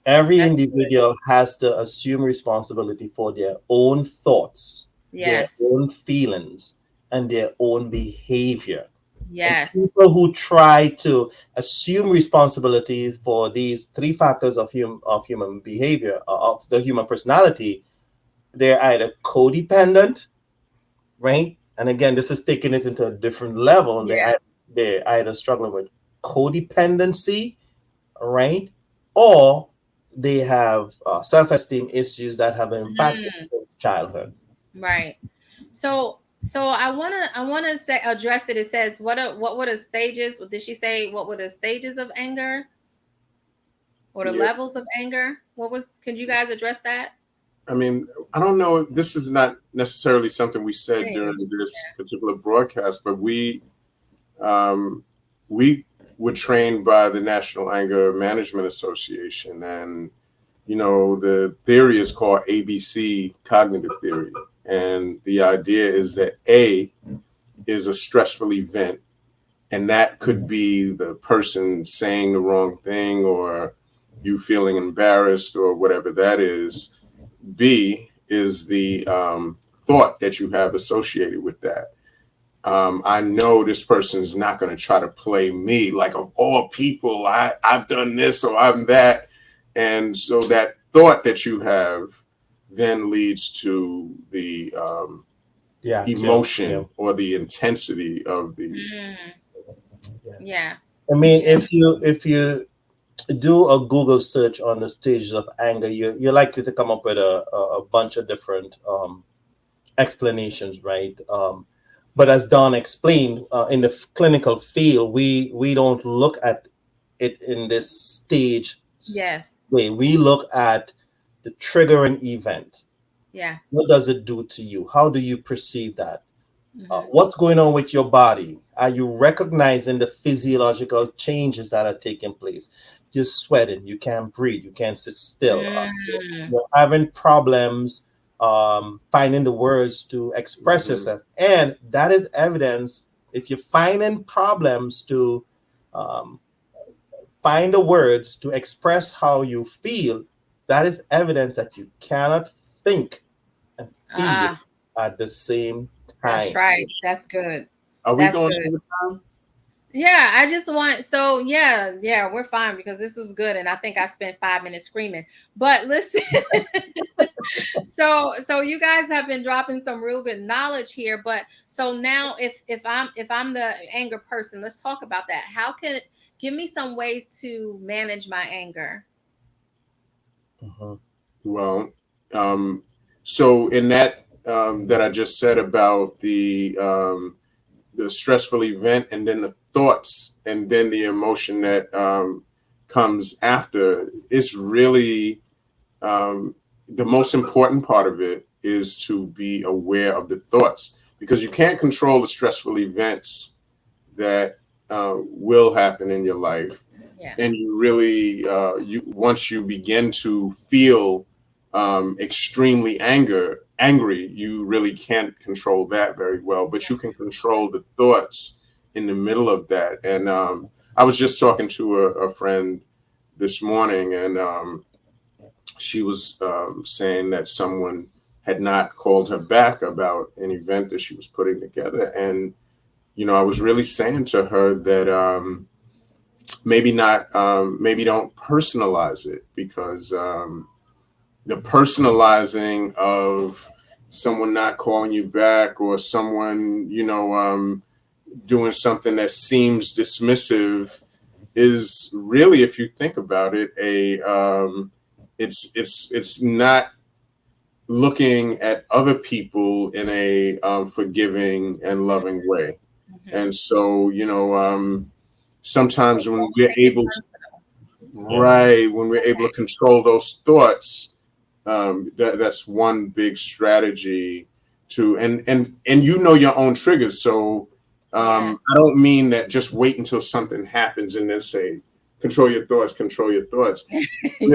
Every That's good. individual has to assume responsibility for their own thoughts, their Yes. own feelings, and their own behavior. And Yes. people who try to assume responsibilities for these three factors of human behavior, of the human personality, they're either codependent, right? And again, this is taking it into a different level. Yeah. They're either struggling with codependency, right? Or they have self-esteem issues that have impacted Mm, their childhood. right. So I wanna say address it. It says what were the stages? Did she say what were the stages of anger or the Yeah. levels of anger? Could you guys address that? I mean, I don't know. This is not necessarily something we said during Stage. this particular broadcast, but um, we were trained by the National Anger Management Association, and the theory is called ABC cognitive theory, and the idea is that A is a stressful event, and that could be the person saying the wrong thing or you feeling embarrassed or whatever that is. B is the thought that you have associated with that. I know this person is not going to try to play me. Like, of all people, I've done this or I'm that. And so that thought that you have then leads to the Yeah, emotion yeah. or the intensity of the. Mm, Yeah. yeah. I mean, Yeah. if you do a Google search on the stages of anger, you're likely to come up with a bunch of different explanations, right? But as Don explained, in the clinical field, we don't look at it in this stage Yes. way. We look at the triggering event. Yeah. What does it do to you? How do you perceive that? Mm-hmm. What's going on with your body? Are you recognizing the physiological changes that are taking place? You're sweating, you can't breathe, you can't sit still. Mm, You're having problems finding the words to express yourself. And that is evidence. If you're finding problems to um, find the words to express how you feel, that is evidence that you cannot think and feel ah, at the same that's time. right. That's good. Are we That's going good. over time? Yeah, I just want so yeah, we're fine because this was good and I think I spent 5 minutes screaming. But listen, so you guys have been dropping some real good knowledge here. But so now if I'm the anger person, let's talk about that. Give me some ways to manage my anger? Mhm. Well, so in that I just said about the stressful event and then the thoughts and then the emotion that comes after, it's really the most important part of it is to be aware of the thoughts, because you can't control the stressful events that will happen in your life. Yeah. And you really, once you begin to feel extremely angry, you really can't control that very well, but you can control the thoughts in the middle of that. And I was just talking to a friend this morning, and she was saying that someone had not called her back about an event that she was putting together. And, I was really saying to her that maybe not, maybe don't personalize it, because the personalizing of someone not calling you back, or someone, doing something that seems dismissive, is really, if you think about it, it's not looking at other people in a forgiving and loving way. Mm-hmm. And so, sometimes when we're able to, right, when we're able to control those thoughts, that's one big strategy to, and your own triggers. So I don't mean that just wait until something happens and then say, control your thoughts, control your thoughts. You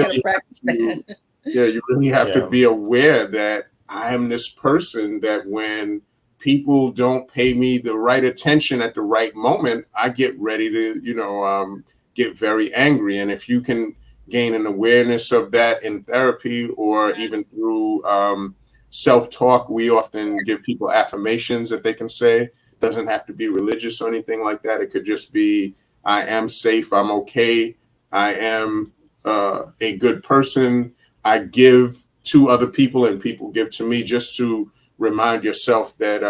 really have to be aware that I am this person that when people don't pay me the right attention at the right moment, I get ready to, get very angry. And if you can gain an awareness of that in therapy, or even through self-talk, we often give people affirmations that they can say. Doesn't have to be religious or anything like that. It could just be, I am safe, I'm okay, I am a good person, I give to other people and people give to me, just to remind yourself that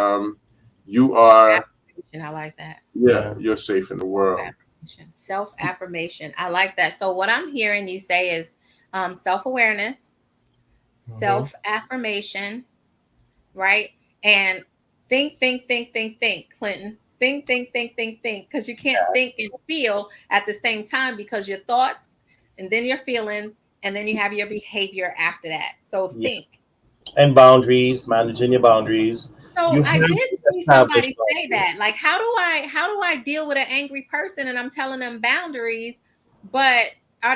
you are, I like that. You're safe in the world. Self-affirmation. I like that. So what I'm hearing you say is self-awareness, self-affirmation, right? And think, Clinton. Think. Because you can't think and feel at the same time, because your thoughts and then your feelings and then you have your behavior after that. So think. And boundaries, managing your boundaries. So You I have did to see establish somebody say that. Like, how do I deal with an angry person and I'm telling them boundaries, but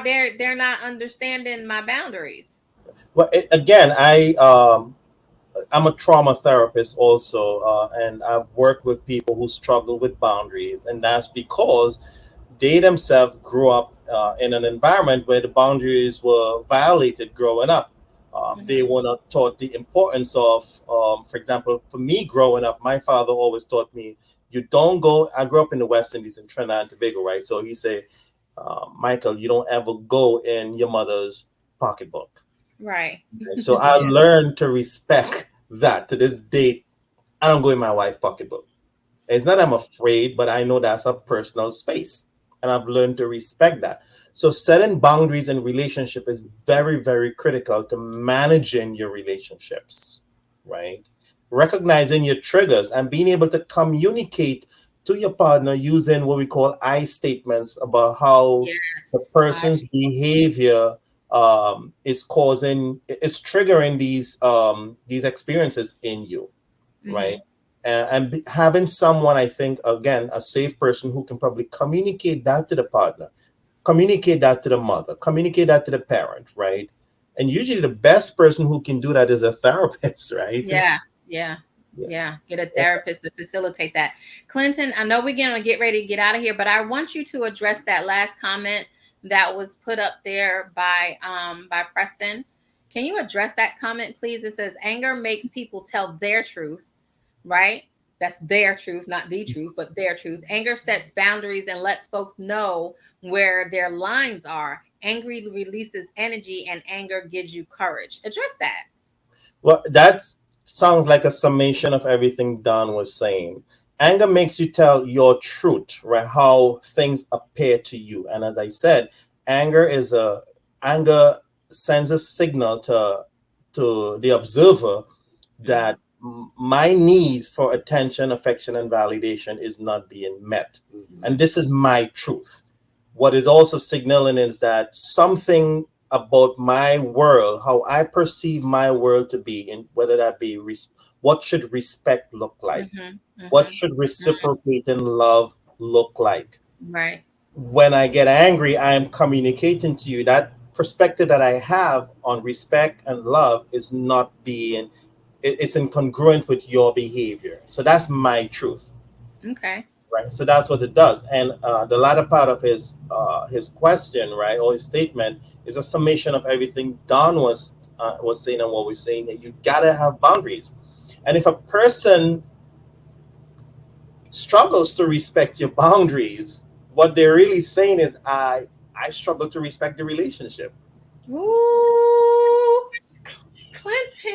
they're not understanding my boundaries? Well, I'm a trauma therapist also, and I've worked with people who struggle with boundaries, and that's because they themselves grew up in an environment where the boundaries were violated growing up. They were not taught the importance of, for example, for me growing up, my father always taught me, you don't go. I grew up in the West Indies in Trinidad and Tobago, right? So he said, Michael, you don't ever go in your mother's pocketbook. Right. So I learned to respect that. To this date, I don't go in my wife's pocketbook. It's not I'm afraid, but I know that's a personal space. And I've learned to respect that. So setting boundaries in relationship is very, very critical to managing your relationships, right? Recognizing your triggers and being able to communicate to your partner using what we call I statements about how the person's behavior is triggering these experiences in you, right? And having someone, I think, again, a safe person who can probably communicate that to the partner, communicate that to the mother, communicate that to the parent, right? And usually the best person who can do that is a therapist, right? Get a therapist to facilitate that. Clinton, I know we're going to get ready to get out of here, but I want you to address that last comment that was put up there by Preston. Can you address that comment, please? It says anger makes people tell their truth, right? That's their truth, not the truth, but their truth. Anger sets boundaries and lets folks know where their lines are. Angry releases energy and anger gives you courage. Address that. Well, that sounds like a summation of everything Don was saying. Anger makes you tell your truth, right? How things appear to you. And as I said, anger sends a signal to the observer that my needs for attention, affection, and validation is not being met. And this is my truth. What is also signaling is that something about my world, how I perceive my world to be, and whether that be what should respect look like, what should reciprocate and love look like. Right. When I get angry, I am communicating to you that perspective that I have on respect and love is not being, it's incongruent with your behavior. So that's my truth. Okay. Right. So that's what it does. And the latter part of his question, right, or his statement, is a summation of everything Don was saying and what we're saying, that you gotta have boundaries. And if a person struggles to respect your boundaries, what they're really saying is, I struggle to respect the relationship. Ooh, Clinton.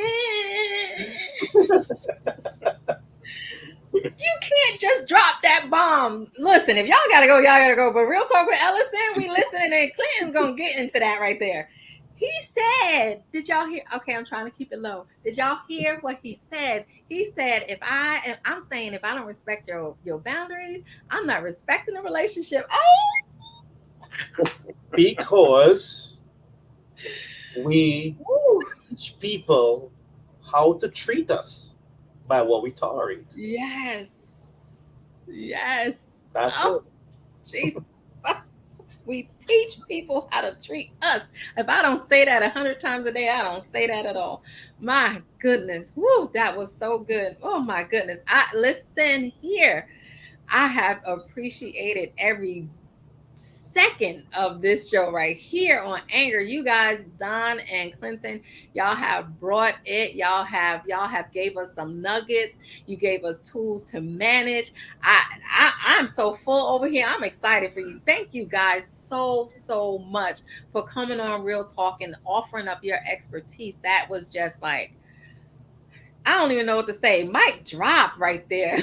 You can't just drop that bomb. Listen, if y'all gotta go, y'all gotta go. But real talk with Ellasin, we listening, and Clinton's gonna get into that right there. He said, did y'all hear? Okay, I'm trying to keep it low. Did y'all hear what he said? He said, I'm saying if I don't respect your boundaries, I'm not respecting the relationship. Oh, Because we teach people how to treat us by what we tolerate. yes. Yes. That's Oh, it. Jesus. We teach people how to treat us. If I don't say that 100 times a day, I don't say that at all. My goodness. Woo, that was so good. Oh my goodness. Listen here. I have appreciated every second of this show right here on anger. You guys, Don and Clinton, y'all have brought it. Y'all have gave us some nuggets. You gave us tools to manage. I'm so full over here. I'm excited for you. Thank you guys so much for coming on Real Talk and offering up your expertise. That was just like, I don't even know what to say. Mic drop right there.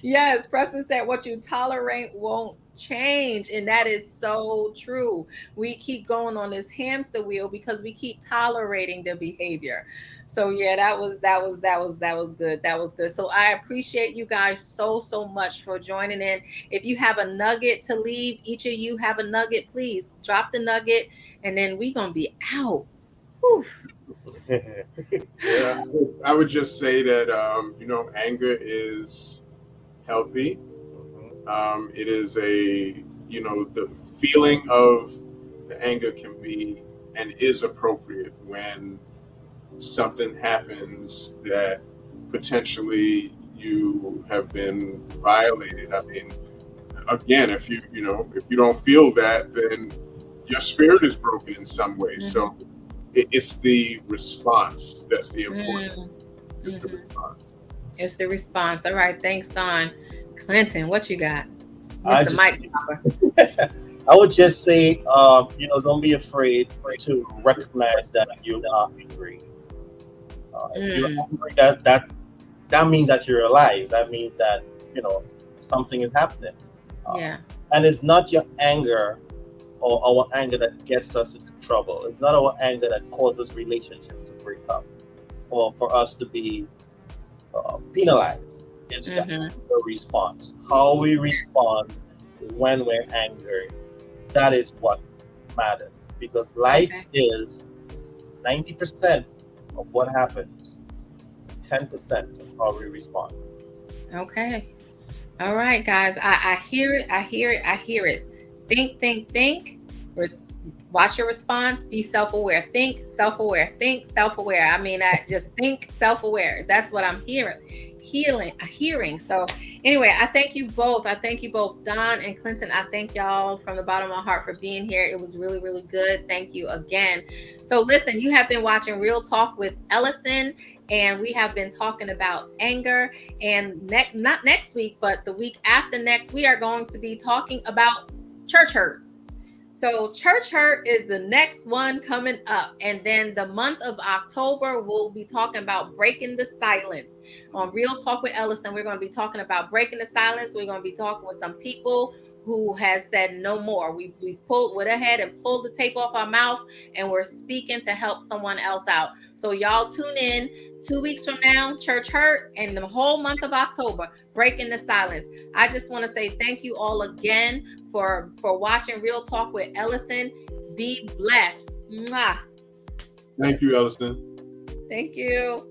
Yes, Preston said what you tolerate won't change. And that is so true. We keep going on this hamster wheel because we keep tolerating the behavior. So yeah, that was good. That was good. So I appreciate you guys so much for joining in. If you have a nugget to leave, each of you have a nugget, please drop the nugget and then we gonna be out. Whew. Yeah, I would just say that anger is healthy. It is the feeling of the anger can be and is appropriate when something happens that potentially you have been violated. I mean, again, if you don't feel that, then your spirit is broken in some way. So it's the response that's the important. It's the response. It's the response. All right. Thanks, Don. Clinton, what you got? I Mr. Mike Popper. would just say, don't be afraid to recognize that you are angry. If you're angry, that means that you're alive. That means that something is happening. Yeah. And it's not your anger or our anger that gets us into trouble. It's not our anger that causes relationships to break up or for us to be penalized. It's the response. How we respond when we're angry. That is what matters. Because life is 90% of what happens, 10% of how we respond. Okay. All right, guys. I hear it. I hear it. I hear it. Think. Watch your response. Be self-aware. Think self-aware. Think self-aware. I mean, I just think self-aware. That's what I'm hearing. So anyway, I thank you both. I thank you both, Don and Clinton. I thank y'all from the bottom of my heart for being here. It was really good. Thank you again. So listen, you have been watching Real Talk with Ellasin, and we have been talking about anger. And not next week, but the week after next, we are going to be talking about church hurt. So church hurt is the next one coming up. And then the month of October, we'll be talking about breaking the silence. On Real Talk with Ellasin, we're going to be talking about breaking the silence. We're going to be talking with some people who has said no more. We went ahead and pulled the tape off our mouth, and we're speaking to help someone else out. So y'all tune in 2 weeks from now, Church Hurt, and the whole month of October, Breaking the Silence. I just want to say thank you all again for watching Real Talk with Ellasin. Be blessed. Mwah. Thank you, Ellasin. Thank you.